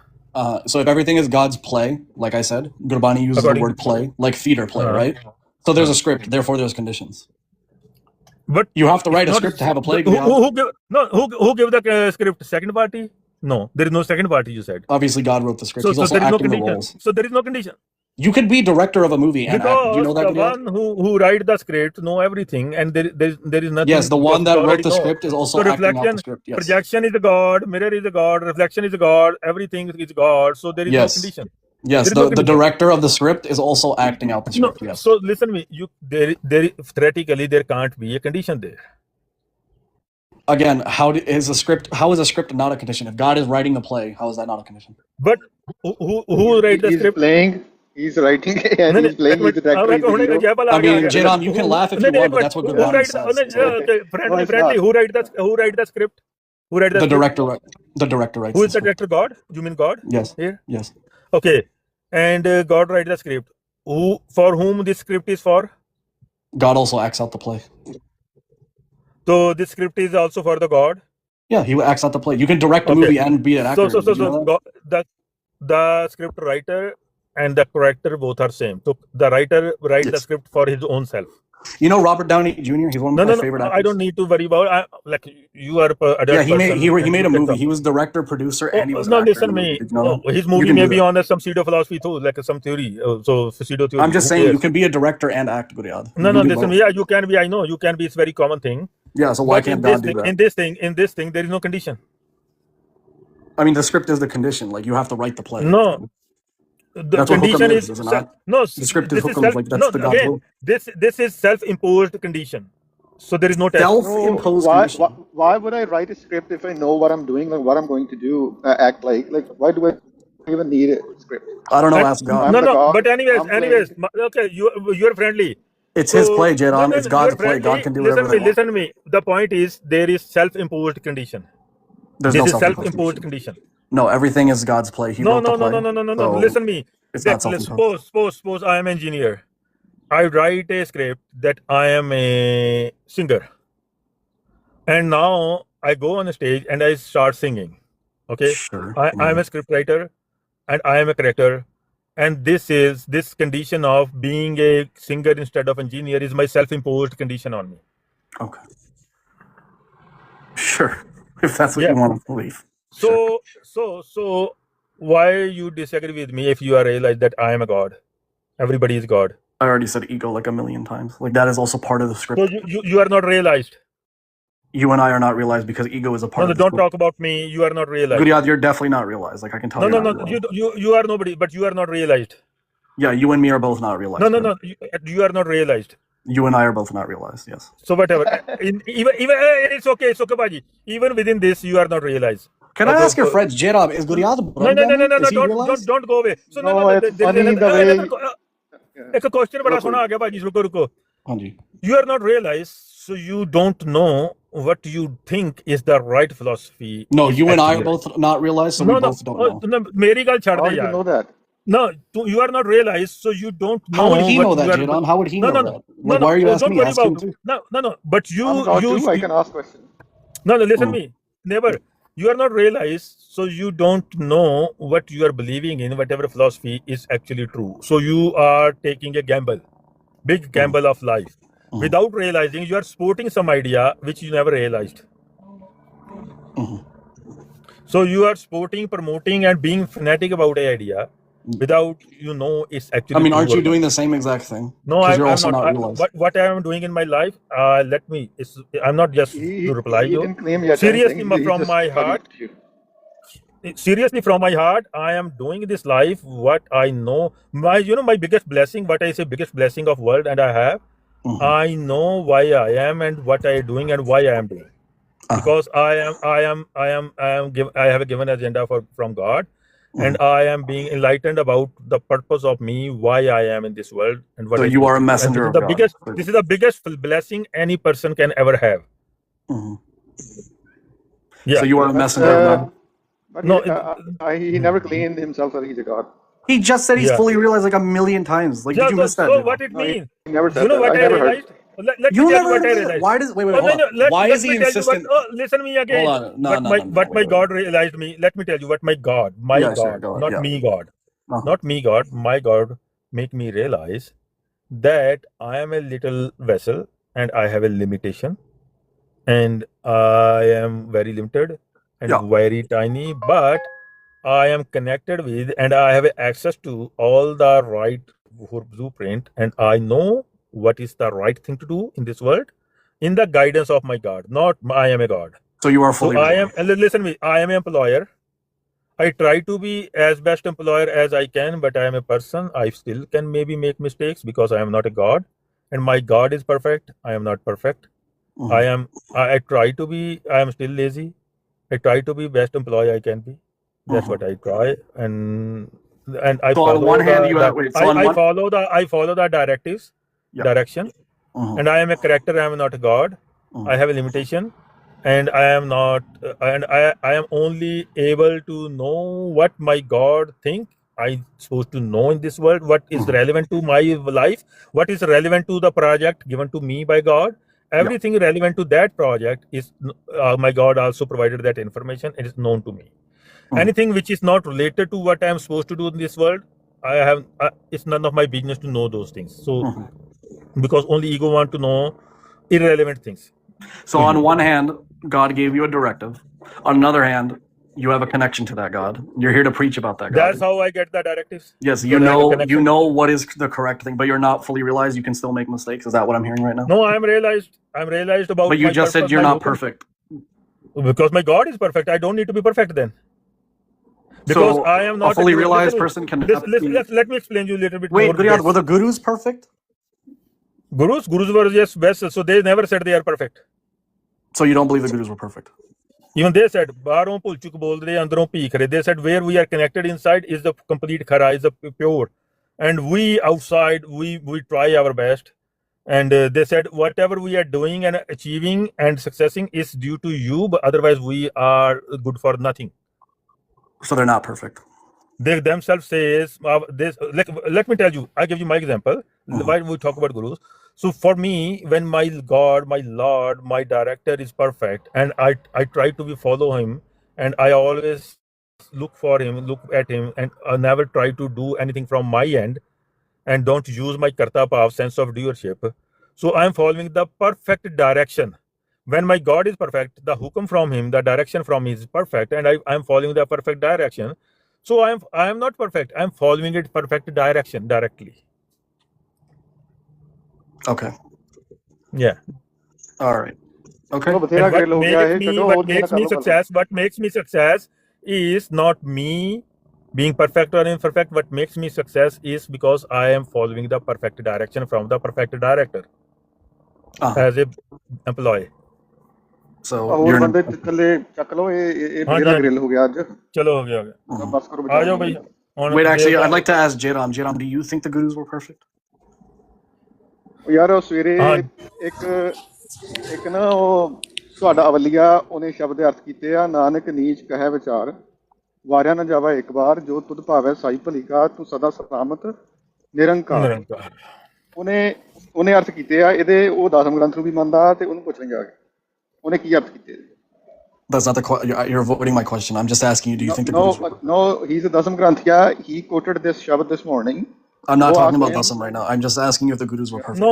Speaker 2: So if everything is God's play, like I said, Gurbani uses the word play, like theater play, right? So there's a script, therefore there's conditions.
Speaker 1: But
Speaker 2: you have to write a script to have a play.
Speaker 1: Who gave the script? Second party? No, there is no second party. You said.
Speaker 2: Obviously, God wrote the script. He's also acting the roles.
Speaker 1: So there is no condition.
Speaker 2: You could be director of a movie and act. Do you know that?
Speaker 1: The one who write the script know everything, and there is nothing.
Speaker 2: Yes, the one that wrote the script is also acting out the script. Yes.
Speaker 1: Projection is a God. Mirror is a God. Reflection is a God. Everything is God. So there is no condition.
Speaker 2: Yes, the director of the script is also acting out the script.
Speaker 1: No,
Speaker 2: yes.
Speaker 1: So listen to me. Theoretically there can't be a condition there.
Speaker 2: Again, how is a script not a condition? If God is writing the play, how is that not a condition?
Speaker 1: But who write the script?
Speaker 5: He's writing and he's playing with the director.
Speaker 2: I mean, Jairam, you can laugh if you want, but that's what Gurbani says.
Speaker 1: Friendly, who write the script? Who write
Speaker 2: the director? The director writes.
Speaker 1: Who is the director? God? You mean God?
Speaker 2: Yes.
Speaker 1: Here?
Speaker 2: Yes.
Speaker 1: Okay. And God write the script. For whom this script is for?
Speaker 2: God also acts out the play.
Speaker 1: So this script is also for the God?
Speaker 2: Yeah, he acts out the play. You can direct a movie and be an actor.
Speaker 1: So the script writer and the character both are same. So the writer writes the script for his own self.
Speaker 2: You know Robert Downey Jr. He's one of my favorite actors.
Speaker 1: I don't need to worry about. Like you are.
Speaker 2: He made a movie. He was director, producer, and he was.
Speaker 1: No, listen to me. His movie may be on some pseudo philosophy too, like some theory. So pseudo theory.
Speaker 2: I'm just saying you can be a director and act, Guryad.
Speaker 1: No, listen. Yeah, you can be. I know you can be. It's a very common thing.
Speaker 2: Yeah. So why can't God do that?
Speaker 1: In this thing, there is no condition.
Speaker 2: I mean, the script is the condition. Like you have to write the play.
Speaker 1: No. The condition is
Speaker 2: no. The script is Hukum. Like that's the God's will.
Speaker 1: This is self-imposed condition. So there is no test.
Speaker 2: Self-imposed condition.
Speaker 5: Why would I write a script if I know what I'm doing, like what I'm going to do, act like why do I even need a script?
Speaker 2: I don't know. Ask God.
Speaker 1: No. But anyways. Okay, you're friendly.
Speaker 2: It's his play, Jairam. It's God's play. God can do whatever.
Speaker 1: Listen to me. The point is there is self-imposed condition.
Speaker 2: There's
Speaker 1: This
Speaker 2: no
Speaker 1: is
Speaker 2: self-imposed
Speaker 1: self-imposed
Speaker 2: condition.
Speaker 1: condition.
Speaker 2: No, everything is God's play. He
Speaker 1: No,
Speaker 2: wrote the play.
Speaker 1: no. Listen me.
Speaker 2: It's not self-imposed.
Speaker 1: Suppose I am an engineer. I write a script that I am a singer. And now I go on the stage and I start singing. Okay?
Speaker 2: Sure.
Speaker 1: I am a scriptwriter and I am a character. And this condition of being a singer instead of engineer is my self-imposed condition on me.
Speaker 2: Okay. Sure. If that's what you want to believe.
Speaker 1: So why you disagree with me if you are realize that I am a god? Everybody is God.
Speaker 2: I already said ego like a million times. Like that is also part of the script.
Speaker 1: So you are not realized.
Speaker 2: You and I are not realized because ego is a part of the
Speaker 1: don't
Speaker 2: script.
Speaker 1: talk about me. You are not realized.
Speaker 2: Guryad, you're definitely not realized. Like I can tell you.
Speaker 1: You are nobody, but you are not realized.
Speaker 2: Yeah, you and me are both not realized.
Speaker 1: No. You are not realized.
Speaker 2: You and I are both not realized. Yes.
Speaker 1: So whatever. Even it's okay, Baji. Even within this, you are not realized.
Speaker 2: Can I ask your friends, J-Rob, is Guryad
Speaker 1: No. Don't go away. So
Speaker 5: no, it's funny the way.
Speaker 1: एक question बड़ा सुना आ गया भाजी रुको
Speaker 2: हाँ जी.
Speaker 1: You are not realized, so you don't know what you think is the right philosophy.
Speaker 2: No, you and I are both not realized, so we both don't know.
Speaker 1: No, मेरी गल छाड़
Speaker 5: How
Speaker 1: दे
Speaker 5: do you
Speaker 1: यार.
Speaker 5: know that?
Speaker 1: No, you are not realized, so you don't know.
Speaker 2: How would he know
Speaker 1: what
Speaker 2: that,
Speaker 1: you are-
Speaker 2: Jadon? How would he know that?
Speaker 1: No,
Speaker 2: Like, why are you asking
Speaker 1: don't
Speaker 2: me?
Speaker 1: worry
Speaker 2: Ask him
Speaker 1: about
Speaker 2: too.
Speaker 1: No. But you,
Speaker 5: I'm God too. I can ask questions.
Speaker 1: no, listen me. Never. You are not realized, so you don't know what you are believing in, whatever philosophy is actually true. So you are taking a gamble, big gamble of life. Without realizing, you are sporting some idea which you never realized. So you are sporting, promoting, and being fanatic about an idea without it's actually.
Speaker 2: I mean, aren't
Speaker 1: true
Speaker 2: you
Speaker 1: or not.
Speaker 2: doing the same exact thing?
Speaker 1: No,
Speaker 2: you're
Speaker 1: I'm
Speaker 2: also
Speaker 1: not.
Speaker 2: not realized.
Speaker 1: What I am doing in my life, I'm not just to reply
Speaker 5: He
Speaker 1: you.
Speaker 5: didn't claim yet
Speaker 1: Seriously,
Speaker 5: anything. He
Speaker 1: from
Speaker 5: just
Speaker 1: my
Speaker 5: studied
Speaker 1: heart.
Speaker 5: you.
Speaker 1: Seriously, from my heart, I am doing this life. What I know, my biggest blessing. What I say, biggest blessing of world, and I have. I know why I am and what I am doing and why I am doing. Because I have a given agenda from God. And I am being enlightened about the purpose of me, why I am in this world, and what.
Speaker 2: So you are a messenger of God.
Speaker 1: This is the biggest blessing any person can ever have. Yeah.
Speaker 2: So you are a messenger of God.
Speaker 5: But
Speaker 1: No,
Speaker 5: he never claimed himself that he's a god.
Speaker 2: He just said he's fully realized like a million times. Like, did you miss that?
Speaker 1: So what it means?
Speaker 5: He never said
Speaker 1: You know
Speaker 5: that.
Speaker 1: what
Speaker 5: I
Speaker 1: I
Speaker 5: never heard.
Speaker 1: realized? Let me
Speaker 2: You
Speaker 1: tell
Speaker 2: never
Speaker 1: you what I
Speaker 2: heard
Speaker 1: realized.
Speaker 2: that? Why does wait?
Speaker 1: Oh,
Speaker 2: Hold on.
Speaker 1: no,
Speaker 2: Why
Speaker 1: let
Speaker 2: is
Speaker 1: me
Speaker 2: he
Speaker 1: tell you
Speaker 2: insistent?
Speaker 1: listen me again.
Speaker 2: Hold on. No,
Speaker 1: What my God realized me. Let me tell you what my God, not me God, not me God, my God make me realize that I am a little vessel and I have a limitation, and I am very limited and very tiny, but I am connected with and I have access to all the right blueprint, and I know what is the right thing to do in this world in the guidance of my God, not I am a God.
Speaker 2: So you are fully realized.
Speaker 1: Listen to me, I am an employer. I try to be as best employer as I can, but I am a person. I still can maybe make mistakes because I am not a God, and my God is perfect. I am not perfect. I try to be, I am still lazy. I try to be best employee I can be. That's what I try, and I follow.
Speaker 2: On one hand, you have
Speaker 1: I follow the directives, direction, and I am a character. I am not a God. I have a limitation, and I am not, and I am only able to know what my God think. I'm supposed to know in this world what is relevant to my life, what is relevant to the project given to me by God. Everything relevant to that project is my God also provided that information. It is known to me. Anything which is not related to what I am supposed to do in this world, it's none of my business to know those things. So, because only ego want to know irrelevant things.
Speaker 2: So on one hand, God gave you a directive. On another hand, you have a connection to that God. You're here to preach about that God.
Speaker 1: That's how I get the directives.
Speaker 2: Yes, you know what is the correct thing, but you're not fully realized. You can still make mistakes. Is that what I'm hearing right now?
Speaker 1: No, I'm realized about.
Speaker 2: But you just said you're not perfect.
Speaker 1: Because my God is perfect. I don't need to be perfect then. Because I am not
Speaker 2: a fully realized person can.
Speaker 1: Let me explain you a little bit more.
Speaker 2: Wait, Guryad, were the gurus perfect?
Speaker 1: Gurus were just vessels, so they never said they are perfect.
Speaker 2: So you don't believe the gurus were perfect?
Speaker 1: Even they said, "Baron pulchuk bol rahe, andron peek rahe." They said, where we are connected inside is the complete khara, is the pure, and we outside we try our best, And they said, whatever we are doing and achieving and successing is due to you, but otherwise we are good for nothing.
Speaker 2: So they're not perfect.
Speaker 1: They themselves says this. Let me tell you. I give you my example. Why we talk about gurus? So for me, when my God, my Lord, my director is perfect, and I try to follow him, and I always look for him, look at him, and I never try to do anything from my end, and don't use my karta bhav sense of doership. So I'm following the perfect direction. When my God is perfect, the hukum from him, the direction from him is perfect, and I'm following the perfect direction. So I'm not perfect. I'm following it perfect direction directly.
Speaker 2: Okay.
Speaker 1: Yeah.
Speaker 2: All right. Okay.
Speaker 5: ਚਲੋ ਬਥੇਰਾ grill ਹੋ ਗਿਆ ਇਹ ਛੱਡੋ
Speaker 1: what
Speaker 5: ਉਹ
Speaker 1: makes me success, what makes me success is not me being perfect or imperfect. What makes me success is because I am following the perfect direction from the perfect director as a employee.
Speaker 2: So
Speaker 5: ਹੋਰ ਬੰਦੇ ਥੱਲੇ ਚੱਕ ਲਓ ਇਹ ਬਥੇਰਾ grill ਹੋ ਗਿਆ ਅੱਜ
Speaker 1: ਚਲੋ ਹੋ ਗਿਆ
Speaker 5: ਬਸ ਕਰੋ
Speaker 1: ਆ ਜਾਓ ਬਈ
Speaker 2: Wait, actually, I'd like to ask Jairam. Jairam, do you think the gurus were perfect?
Speaker 5: ਯਾਰ ਸਵੇਰੇ ਇੱਕ ਨਾ ਉਹ ਤੁਹਾਡਾ ਅਵਲੀਆ ਉਹਨੇ ਸ਼ਬਦ ਅਰਥ ਕੀਤੇ ਆ ਨਾਨਕ ਨੀਚ ਕਹੇ ਵਿਚਾਰ ਵਾਰਿਆ ਨਾ ਜਾਵਾ ਇੱਕ ਵਾਰ ਜੋ ਤੁਧ ਭਾਵੈ ਸਾਈ ਭਲੀ ਕਾ ਤੂੰ ਸਦਾ ਸਲਾਮਤ ਨਿਰੰਕਾਰ ਉਹਨੇ ਅਰਥ ਕੀਤੇ ਆ ਇਹਦੇ ਉਹ ਦਸਮ ਗ੍ਰੰਥ ਨੂੰ ਵੀ ਮੰਨਦਾ ਤੇ ਉਹਨੂੰ ਪੁੱਛਣ ਜਾ ਕੇ ਉਹਨੇ ਕੀ ਅਰਥ ਕੀਤੇ
Speaker 2: That's not you're avoiding my question. I'm just asking you, do you think the gurus were perfect?
Speaker 5: No, he's a dasam granthya. He quoted this shabad this morning.
Speaker 2: I'm not talking about dasam right now. I'm just asking you if the gurus were perfect.
Speaker 1: No,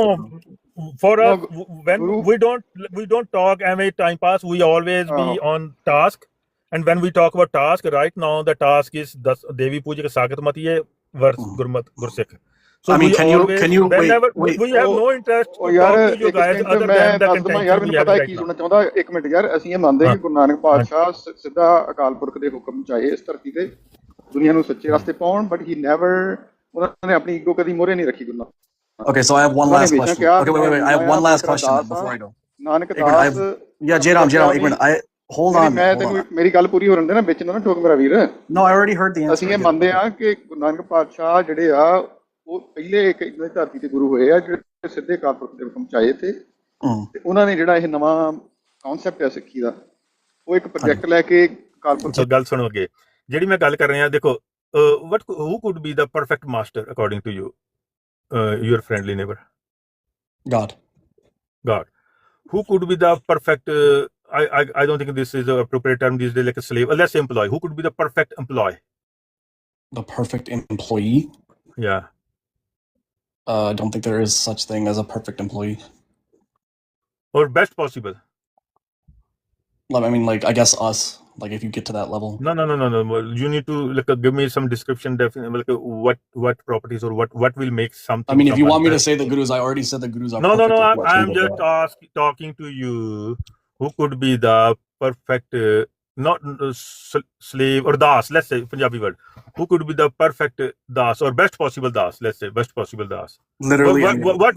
Speaker 1: for us, when we don't talk any time pass. We always be on task. And when we talk about task, right now the task is Devi Puja ka Sagat Matiye verse Gursikh. So
Speaker 2: I mean, can you wait?
Speaker 1: We have no interest to talk to you guys other than the content
Speaker 5: ਯਾਰ ਮੈਨੂੰ ਪਤਾ ਕੀ ਸੁਣਨਾ ਚਾਹੁੰਦਾ ਇੱਕ minute ਯਾਰ ਅਸੀਂ ਇਹ ਮੰਨਦੇ ਕਿ ਗੁਰੂ ਨਾਨਕ ਪਾਤਸ਼ਾਹ ਸਿੱਧਾ ਅਕਾਲ ਪੁਰਖ ਦੇ ਹੁਕਮ ਚ ਆਏ ਇਸ ਧਰਤੀ ਤੇ ਦੁਨੀਆ ਨੂੰ ਸੱਚੇ ਰਸਤੇ ਪਾਉਣ ਬਟ ਹੀ ਨੈਵਰ ਉਹਨਾਂ ਨੇ ਆਪਣੀ ਈਗੋ ਕਦੀ ਮੋਰੇ ਨਹੀਂ ਰੱਖੀ ਗੁਰੂ
Speaker 2: Okay, so I have one last question. Okay, wait. I have one last question before I go.
Speaker 5: Nanak Das
Speaker 2: Yeah, Jairam, ਇੱਕ ਮਿੰਟ. Hold on.
Speaker 5: ਮੈਂ ਤੈਨੂੰ ਮੇਰੀ ਗੱਲ ਪੂਰੀ ਹੋ ਰੰਦੇ ਨਾ ਵਿੱਚ ਨਾ ਠੋਕ ਮੇਰਾ ਵੀਰ
Speaker 2: No, I already heard the answer.
Speaker 5: ਅਸੀਂ ਇਹ ਮੰਨਦੇ ਆ ਕਿ ਗੁਰੂ ਨਾਨਕ ਪਾਤਸ਼ਾਹ ਜਿਹੜੇ ਆ ਉਹ ਪਹਿਲੇ ਇੱਕ ਧਰਤੀ ਤੇ ਗੁਰੂ ਹੋਏ ਆ ਜਿਹੜੇ ਸਿੱਧੇ ਅਕਾਲ ਪੁਰਖ ਦੇ ਹੁਕਮ ਚ ਆਏ ਤੇ ਉਹਨਾਂ ਨੇ ਜਿਹੜਾ ਇਹ ਨਵਾਂ ਕਨਸੈਪਟ ਹੈ ਸਿੱਖੀ ਦਾ ਉਹ ਇੱਕ ਪ੍ਰੋਜੈਕਟ ਲੈ ਕੇ ਅਕਾਲ ਪੁਰਖ
Speaker 1: ਗੱਲ ਸੁਣੋਗੇ ਜਿਹੜੀ ਮੈਂ ਗੱਲ ਕਰ ਰਿਹਾ ਦੇਖੋ who could be the perfect master according to you, your friendly neighbor?
Speaker 2: God.
Speaker 1: Who could be the perfect I don't think this is the appropriate term these days, like a slave. Let's say employee. Who could be the perfect employee?
Speaker 2: The perfect employee?
Speaker 1: Yeah.
Speaker 2: I don't think there is such thing as a perfect employee.
Speaker 1: Or best possible.
Speaker 2: I mean, like, I guess us, like, if you get to that level.
Speaker 1: No. You need to give me some description, definitely, what properties or what will make something.
Speaker 2: I mean, if you want me to say the gurus, I already said the gurus are perfect.
Speaker 1: No. I'm just talking to you. Who could be the perfect, not slave or das? Let's say Punjabi word. Who could be the perfect das or best possible das? Let's say best possible das.
Speaker 2: Literally.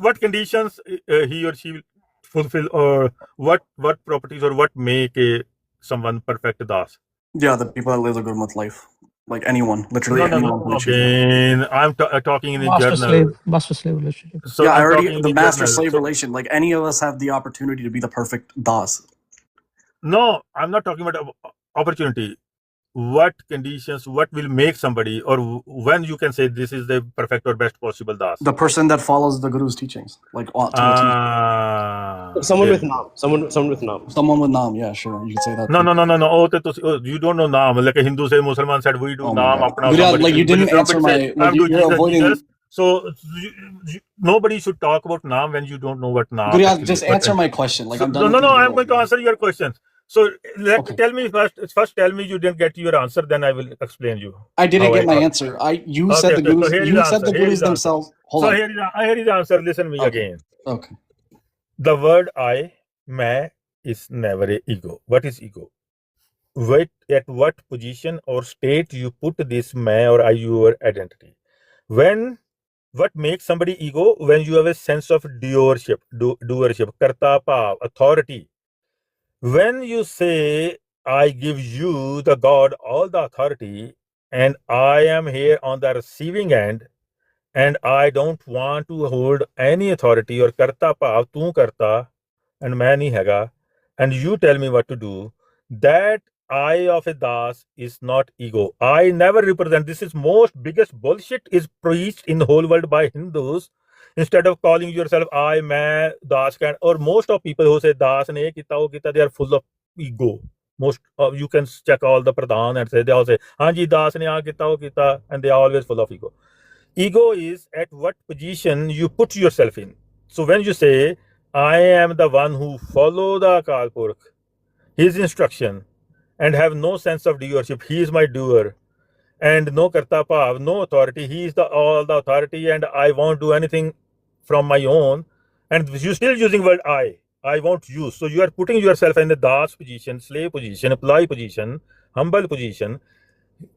Speaker 1: What conditions he or she will fulfill, or what properties or what make someone perfect das?
Speaker 2: Yeah, the people that live the Gurmat life, like anyone, literally anyone.
Speaker 1: No. Again, I'm talking in the journal.
Speaker 3: Master slave relationship.
Speaker 2: So yeah, I already the master slave relation. Like any of us have the opportunity to be the perfect das.
Speaker 1: No, I'm not talking about opportunity. What conditions, what will make somebody, or when you can say this is the perfect or best possible das?
Speaker 2: The person that follows the guru's teachings, like
Speaker 6: someone with naam.
Speaker 2: Someone with naam, yeah, sure, you can say that.
Speaker 1: No. Oh, you don't know naam. Like a Hindu say, Musliman said, we do naam.
Speaker 2: Like you didn't answer my. Like you're avoiding.
Speaker 1: So nobody should talk about naam when you don't know what naam.
Speaker 2: Just answer my question. Like I'm done.
Speaker 1: No. I'm going to answer your questions. So tell me first. Tell me you didn't get your answer. Then I will explain you.
Speaker 2: I didn't get my answer. You said the gurus. You said the gurus themselves. Hold on.
Speaker 1: Here is the answer. Listen me again.
Speaker 2: Okay.
Speaker 1: The word मैं is never a ego. What is ego? At what position or state you put this मैं or I, your identity. What makes somebody ego? When you have a sense of doership, karta bhav, authority. When you say, I give you, the God, all the authority, and I am here on the receiving end, and I don't want to hold any authority or karta bhav, tu karta, and main nahi hega, and you tell me what to do, that I of a das is not ego. I never represent. This is most biggest bullshit is preached in the whole world by Hindus. Instead of calling yourself I, main, das can, or most of people who say das ne kita, wo kita, they are full of ego. Most of you can check all the pradhan and say they all say Hanji das ne aa kita, wo kita, and they are always full of ego. Ego is at what position you put yourself in. So when you say I am the one who follow the Akal Purkh, his instruction, and have no sense of doership, he is my doer, and no karta bhav, no authority, he is all the authority, and I won't do anything from my own, and you're still using word I won't use. So you are putting yourself in the das position, slave position, employee position, humble position.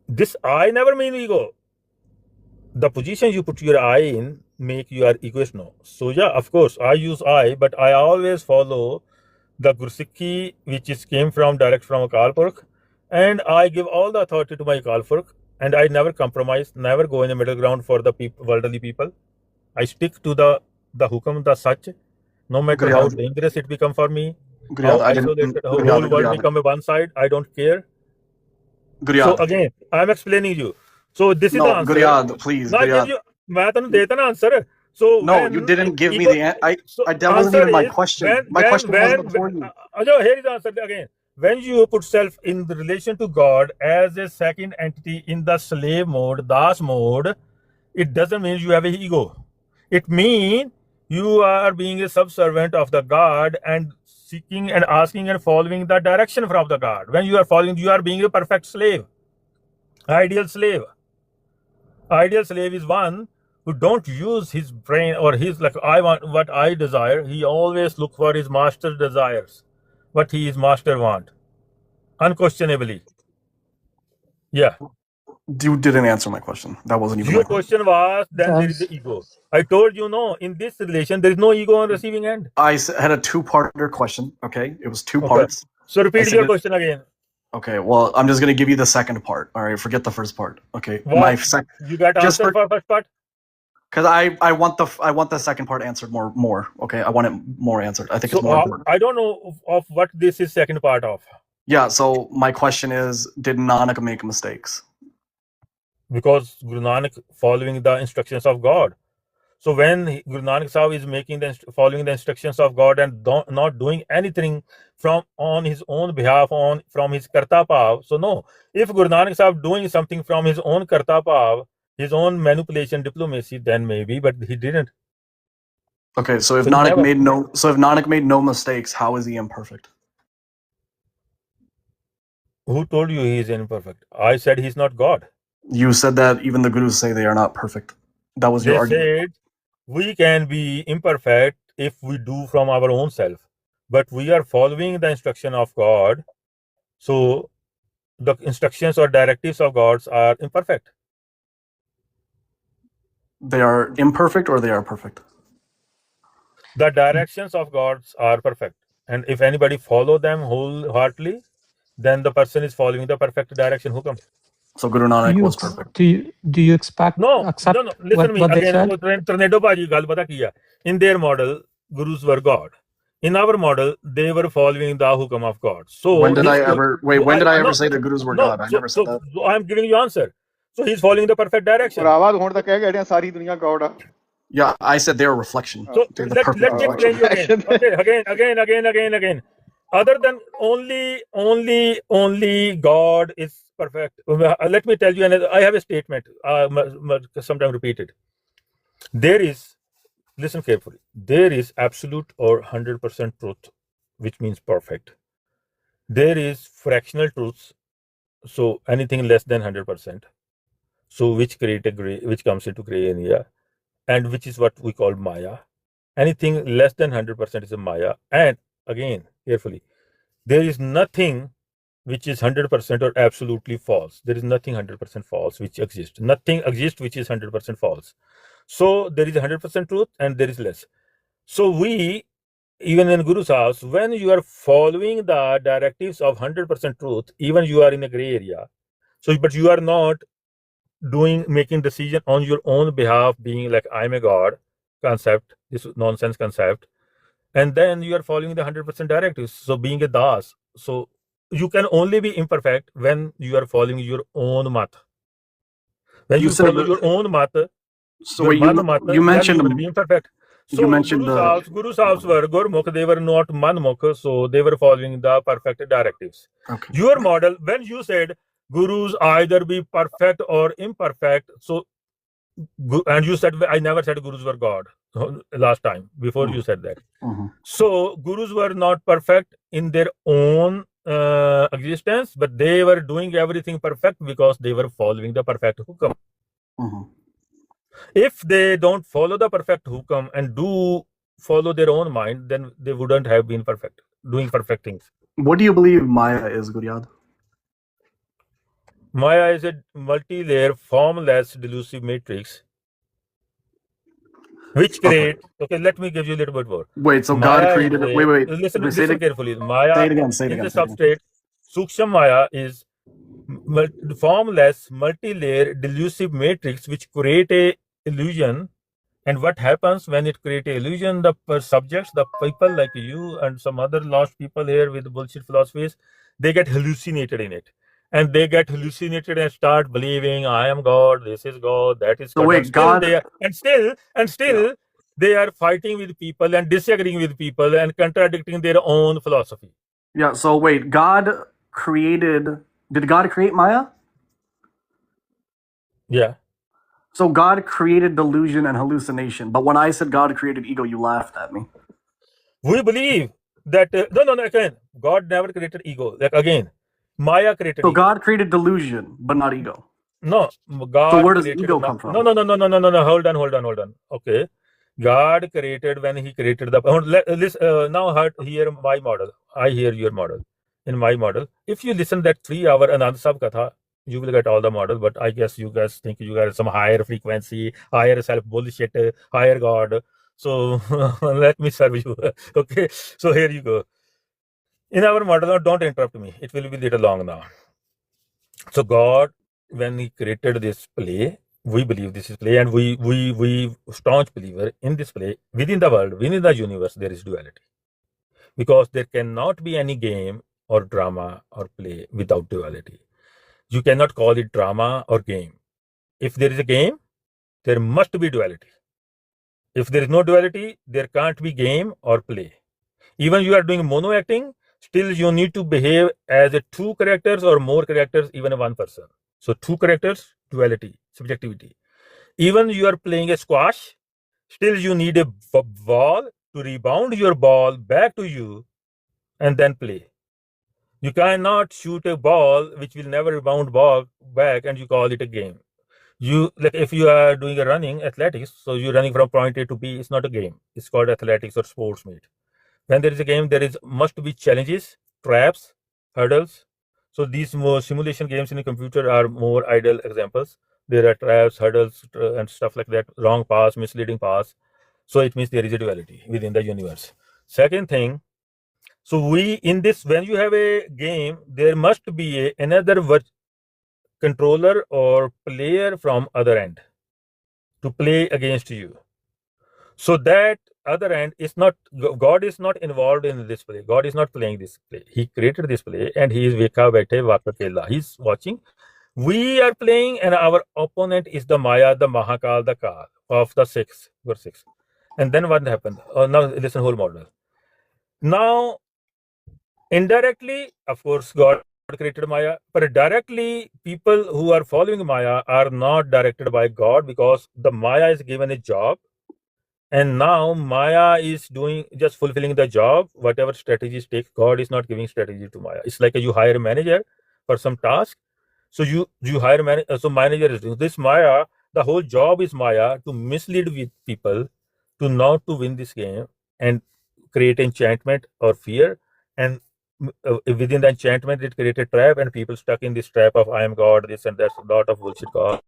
Speaker 1: This I never mean ego. The position you put your I in make you are egoist now. So yeah, of course, I use I, but I always follow the Gursikhi, which is came from direct from Akal Purkh, and I give all the authority to my Akal Purkh, and I never compromise, never go in the middle ground for the worldly people. I stick to the hukam, the such, no matter how dangerous it become for me, how isolated, how whole world become a one side, I don't care. So again, I'm explaining you. So this is the answer.
Speaker 2: Guryad, please.
Speaker 1: Answer. So
Speaker 2: no, you didn't give me the answer. That wasn't even my question. My question wasn't before you.
Speaker 1: Here is the answer again. When you put self in the relation to God as a second entity in the slave mode, das mode, it doesn't mean you have an ego. It means you are being a subservient of the God and seeking and asking and following the direction from the God. When you are following, you are being a perfect slave. Ideal slave. Ideal slave is one who don't use his brain or his like I want what I desire. He always look for his master's desires, what his master want, unquestionably. Yeah.
Speaker 2: You didn't answer my question. That wasn't even
Speaker 1: your question. Was then there is the ego. I told you no. In this relation, there is no ego on receiving end.
Speaker 2: I had a two-parter question. Okay, it was two parts.
Speaker 1: So repeat your question again.
Speaker 2: Okay, well, I'm just going to give you the second part. All right, forget the first part. Okay,
Speaker 1: you got to answer for first part?
Speaker 2: Because I want the second part answered more. Okay, I want it more answered. I think it's more important.
Speaker 1: I don't know of what this is second part of.
Speaker 2: Yeah, so my question is, did Nanak make mistakes?
Speaker 1: Because Guru Nanak following the instructions of God. So when Guru Nanak Sahib is following the instructions of God and not doing anything from on his own behalf from his karta bhav. So no, if Guru Nanak Sahib doing something from his own karta bhav, his own manipulation, diplomacy, then maybe, but he didn't.
Speaker 2: Okay, so if Nanak made no mistakes, how is he imperfect?
Speaker 1: Who told you he is imperfect? I said he's not God.
Speaker 2: You said that even the gurus say they are not perfect. That was your argument.
Speaker 1: They said we can be imperfect if we do from our own self, but we are following the instruction of God. So the instructions or directives of God are imperfect.
Speaker 2: They are imperfect or they are perfect?
Speaker 1: The directions of God are perfect. And if anybody follow them wholeheartedly, then the person is following the perfect direction. Who comes?
Speaker 2: So Guru Nanak was perfect.
Speaker 3: Do you accept
Speaker 1: no. Listen to me
Speaker 3: what they
Speaker 1: again.
Speaker 3: said?
Speaker 1: Tornado Baji gal pata kiya. In their model, gurus were God. In our model, they were following the hukam of God. So
Speaker 2: when did I ever say the gurus were God? I never said that.
Speaker 1: So I'm giving you answer. So he's following the perfect direction.
Speaker 2: Yeah, I said they're a reflection.
Speaker 1: So let me explain you again. Okay, again. Other than only God is perfect. Let me tell you another. I have a statement. Sometimes repeated. Listen carefully. There is absolute or 100% truth, which means perfect. There is fractional truths, so anything less than 100%. So which comes into gray area, and which is what we call Maya. Anything less than 100% is a Maya. And again, carefully, there is nothing which is 100% or absolutely false. There is nothing 100% false which exists. Nothing exists which is 100% false. So there is 100% truth and there is less. So we, even in Guru's house, when you are following the directives of 100% truth, even you are in a gray area. So, but you are not making decision on your own behalf, being like I'm a god concept, this nonsense concept, and then you are following the 100% directives. So being a das, so you can only be imperfect when you are following your own mat. When you follow your own mat,
Speaker 2: so you mentioned
Speaker 1: then you will be imperfect. So
Speaker 2: you mentioned
Speaker 1: Guru Sahibs were Gurmukh, they were not Manmukh, so they were following the perfect directives.
Speaker 2: Okay.
Speaker 1: Your model, when you said Gurus either be perfect or imperfect, so and you said I never said Gurus were God last time before you said that. So Gurus were not perfect in their own existence, but they were doing everything perfect because they were following the perfect hukam. If they don't follow the perfect hukam and do follow their own mind, then they wouldn't have been perfect, doing perfect things.
Speaker 2: What do you believe Maya is, Guryad?
Speaker 1: Maya is a multi-layer, formless, delusive matrix which create. Okay, let me give you a little bit more.
Speaker 2: Wait, so
Speaker 1: Maya
Speaker 2: God created it. Wait.
Speaker 1: Listen carefully. Maya
Speaker 2: say it again. Say it
Speaker 1: is
Speaker 2: again.
Speaker 1: the substrate. Sukshma Maya is formless, multi-layer, delusive matrix which create a illusion. And what happens when it creates an illusion? The subjects, the people like you and some other lost people here with bullshit philosophies, they get hallucinated in it. And they get hallucinated and start believing, I am God, this is God, that is God.
Speaker 2: So wait, God...
Speaker 1: Still, they are fighting with people and disagreeing with people and contradicting their own philosophy.
Speaker 2: Yeah, so wait, God created... Did God create Maya?
Speaker 1: Yeah.
Speaker 2: So God created delusion and hallucination, but when I said God created ego, you laughed at me.
Speaker 1: We believe that no, again, God never created ego. Like again, Maya created.
Speaker 2: So God created delusion, but not ego.
Speaker 1: No, God.
Speaker 2: So where does ego come from?
Speaker 1: No. Hold on. Okay, God created when He created the. Now hear my model. I hear your model. In my model, if you listen that 3-hour Anand Sab Katha, you will get all the model, but I guess you guys think you got some higher frequency, higher self bullshit, higher God. So let me serve you. Okay, so here you go. In our model, don't interrupt me. It will be little long now. So God, when He created this play, we believe this is play, and we staunch believer in this play. Within the world, within the universe, there is duality, because there cannot be any game or drama or play without duality. You cannot call it drama or game. If there is a game, there must be duality. If there is no duality, there can't be game or play. Even you are doing mono acting, still you need to behave as a 2 characters or more characters, even a 1 person. So 2 characters, duality, subjectivity. Even you are playing a squash, still you need a ball to rebound your ball back to you and then play. You cannot shoot a ball which will never rebound back and you call it a game. You like if you are doing a running athletics, so you're running from point A to B, it's not a game. It's called athletics or sports meet. When there is a game, must be challenges, traps, hurdles. So these more simulation games in the computer are more ideal examples. There are traps, hurdles, and stuff like that. Wrong pass, misleading pass. So it means there is a duality within the universe. Second thing. So when you have a game, there must be another controller or player from other end to play against you. So that other end is not, God is not involved in this play. God is not playing this play. He created this play and he is Vekha Baithe Vakakela. He's watching. We are playing and our opponent is the Maya, the Mahakal, the Kal of the 6, verse 6. And then what happened? Now listen, whole model. Now, indirectly, of course, God created Maya, but directly, people who are following Maya are not directed by God because the Maya is given a job. And now Maya is just fulfilling the job, whatever strategies take. God is not giving strategy to Maya. It's like you hire a manager for some task. So you hire manager. So manager is doing this. Maya, the whole job is Maya to mislead with people, to not to win this game and create enchantment or fear. And within the enchantment, it created a trap, and people stuck in this trap of I am God, this and that's a lot of bullshit God.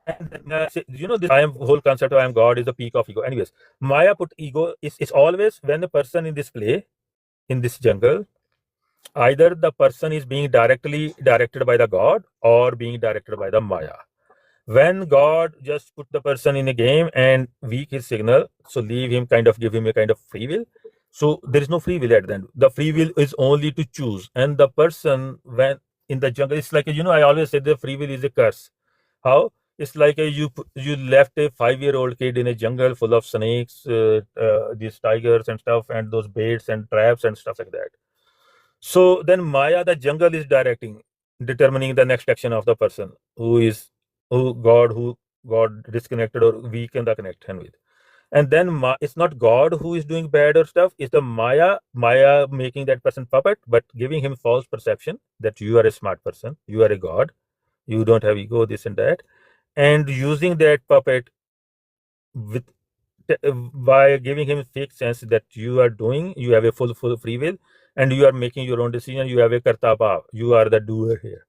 Speaker 1: And this I am whole concept of I am God is the peak of ego. Anyways, Maya put ego is always when the person in this play, in this jungle, Either the person is being directly directed by the God or being directed by the Maya. When God just put the person in a game and weak his signal, so leave him, kind of give him a kind of free will. So there is no free will at the end. The free will is only to choose. And the person, when in the jungle, it's like, I always say the free will is a curse. How? It's like you left a 5-year-old kid in a jungle full of snakes, these tigers and stuff, and those baits and traps and stuff like that. So then Maya, the jungle, is determining the next action of the person who God disconnected or weakened the connection with. And then it's not God who is doing bad or stuff. It's the Maya making that person puppet, but giving him false perception that you are a smart person, you are a God, you don't have ego, this and that, and using that puppet with by giving him fake sense that you have a full free will, and you are making your own decision. You have a karta bhav. You are the doer here.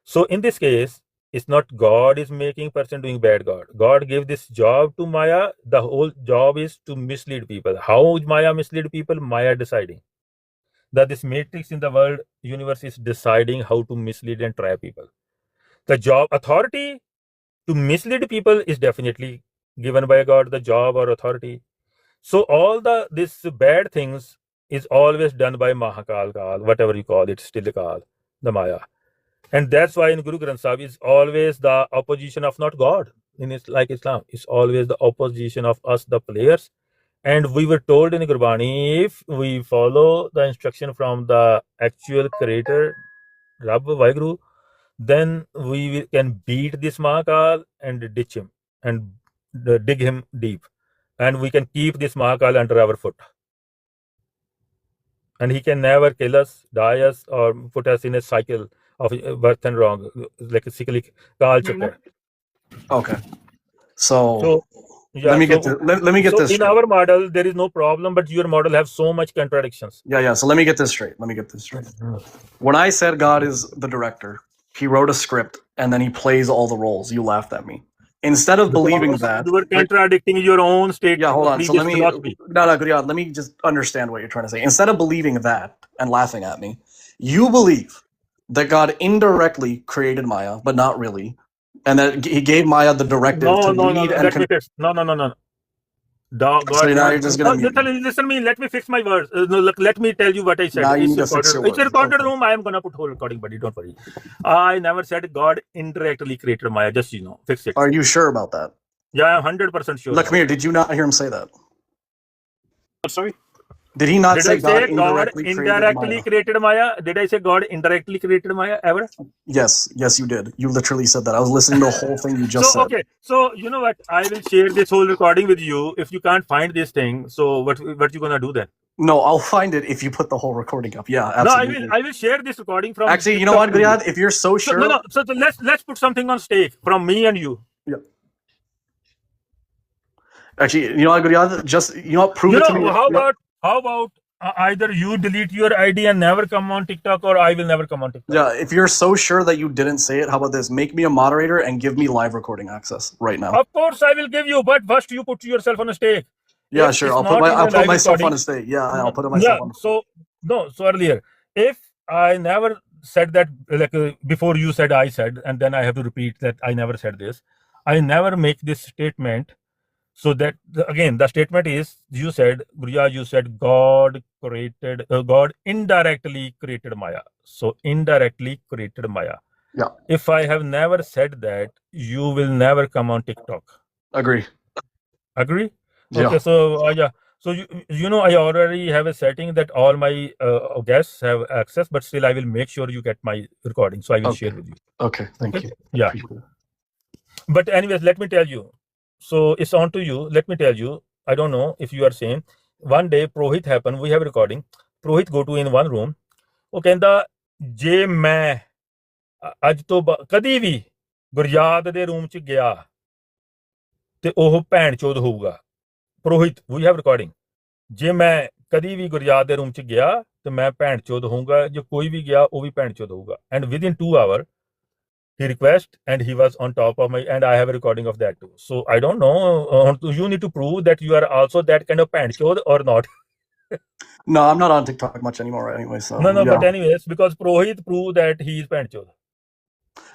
Speaker 1: So in this case, it's not God is making person doing bad. God gave this job to Maya. The whole job is to mislead people. How Maya mislead people? Maya deciding that this matrix in the world universe is deciding how to mislead and trap people. The job authority to mislead people is definitely given by God, the job or authority. So all this bad things is always done by Mahakal Kal, whatever you call it, still Kal, the Maya. And that's why in Guru Granth Sahib is always the opposition of not God. Like Islam, it's always the opposition of us, the players. And we were told in Gurbani, if we follow the instruction from the actual creator, Rabb Vaheguru, then we can beat this Mahakal and ditch him and dig him deep. And we can keep this Mahakal under our foot. And he can never kill us, die us, or put us in a cycle of birth and wrong, like a cyclic Kal Chakra.
Speaker 2: Okay. So let me get this
Speaker 1: in
Speaker 2: straight.
Speaker 1: our model, there is no problem, but your model has so much contradictions.
Speaker 2: Yeah. So let me get this straight. When I said God is the director, he wrote a script and then he plays all the roles. You laughed at me. Instead of believing that,
Speaker 1: you were contradicting your own state.
Speaker 2: Yeah, hold on. So let me just understand what you're trying to say. Instead of believing that and laughing at me, you believe that God indirectly created Maya, but not really, and that he gave Maya the directive to lead and
Speaker 1: No. God,
Speaker 2: so now you're just gonna
Speaker 1: listen to me. Let me fix my words. Let me tell you what I said.
Speaker 2: Now you
Speaker 1: It's
Speaker 2: need to fix your
Speaker 1: recorded. It's a
Speaker 2: words.
Speaker 1: recorded
Speaker 2: Okay.
Speaker 1: room. I am gonna put whole recording, buddy. Don't worry. I never said God indirectly created Maya. Just fix it.
Speaker 2: Are you sure about that?
Speaker 1: Yeah, I'm 100% sure.
Speaker 2: Look, come here. Did you not hear him say that?
Speaker 1: Sorry.
Speaker 2: Did he not
Speaker 1: Did
Speaker 2: say
Speaker 1: I say
Speaker 2: God indirectly
Speaker 1: created Maya? Did I say God indirectly created Maya ever?
Speaker 2: Yes, you did. You literally said that. I was listening to the whole thing you just said.
Speaker 1: Okay. So you know what? I will share this whole recording with you. If you can't find this thing, so what you gonna do then?
Speaker 2: No, I'll find it if you put the whole recording up. Yeah, absolutely.
Speaker 1: No, I will share this recording from.
Speaker 2: Actually, you know what, Guryad? If you're so sure.
Speaker 1: So let's put something on stake from me and you.
Speaker 2: Yeah. Actually, you know what, Guryad? Prove it to me.
Speaker 1: How about either you delete your ID and never come on TikTok, or I will never come on TikTok.
Speaker 2: Yeah, if you're so sure that you didn't say it, how about this? Make me a moderator and give me live recording access right now.
Speaker 1: Of course, I will give you, but first you put yourself on a stake.
Speaker 2: Yeah, sure. I'll put myself on a stake. Yeah, I'll put myself on a stake.
Speaker 1: So earlier, if I never said that, before you said I said, and then I have to repeat that I never said this. I never make this statement. So that again, the statement is, you said God indirectly created Maya. So indirectly created Maya.
Speaker 2: Yeah.
Speaker 1: If I have never said that, you will never come on TikTok.
Speaker 2: Agree?
Speaker 1: Yeah. Okay. So I already have a setting that all my guests have access, but still I will make sure you get my recording. So I will share with you.
Speaker 2: Okay. Thank you.
Speaker 1: Yeah. But anyways, let me tell you. So it's on to you. Let me tell you. I don't know if you are same. One day, Prohit happened. We have a recording. Prohit go to in one room. ਉਹ ਕਹਿੰਦਾ ਜੇ ਮੈਂ ਅੱਜ ਤੋਂ ਕਦੀ ਵੀ ਗੁਰਜਾਤ ਦੇ room 'ਚ ਗਿਆ ਤੇ ਉਹ ਭੈਣ ਚੋਦ ਹੋਊਗਾ. ਪ੍ਰੋਹਿਤ ਵੀ ਹੈਵ ਰਿਕਾਰਡਿੰਗ. ਜੇ ਮੈਂ ਕਦੀ ਵੀ ਗੁਰਜਾਤ ਦੇ ਰੂਮ 'ਚ ਗਿਆ ਤੇ ਮੈਂ ਭੈਣ ਚੋਦ ਹੋਊਗਾ. ਜੇ ਕੋਈ ਵੀ ਗਿਆ ਉਹ ਵੀ ਭੈਣ ਚੋਦ ਹੋਊਗਾ. And within 2 hours he request and he was on top of my, and I have a recording of that too. So I don't know, you need to prove that you are also that kind of panchod or not.
Speaker 2: No, I'm not on TikTok much anymore anyway, so
Speaker 1: No,
Speaker 2: yeah.
Speaker 1: but anyways, because Purohit proved that he is Panchod.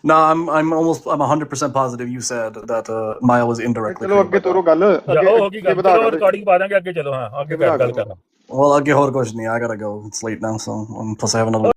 Speaker 2: No, I'm 100% positive you said that Maya was indirectly
Speaker 5: ਚਲੋ
Speaker 2: created
Speaker 5: ਅੱਗੇ
Speaker 2: by
Speaker 5: ਤੋਰੋ
Speaker 2: God.
Speaker 5: ਗੱਲ ਅੱਗੇ ਵਧਾ
Speaker 1: ਚਲੋ
Speaker 5: ਕਰ
Speaker 1: recording ਪਾ ਦਾਂਗੇ ਅੱਗੇ ਚਲੋ ਹਾਂ ਅੱਗੇ ਗੱਲ ਕਰ
Speaker 2: Well, ਅੱਗੇ ਹੋਰ ਕੁਝ ਨਹੀਂ, I gotta go. It's late now, so plus I have another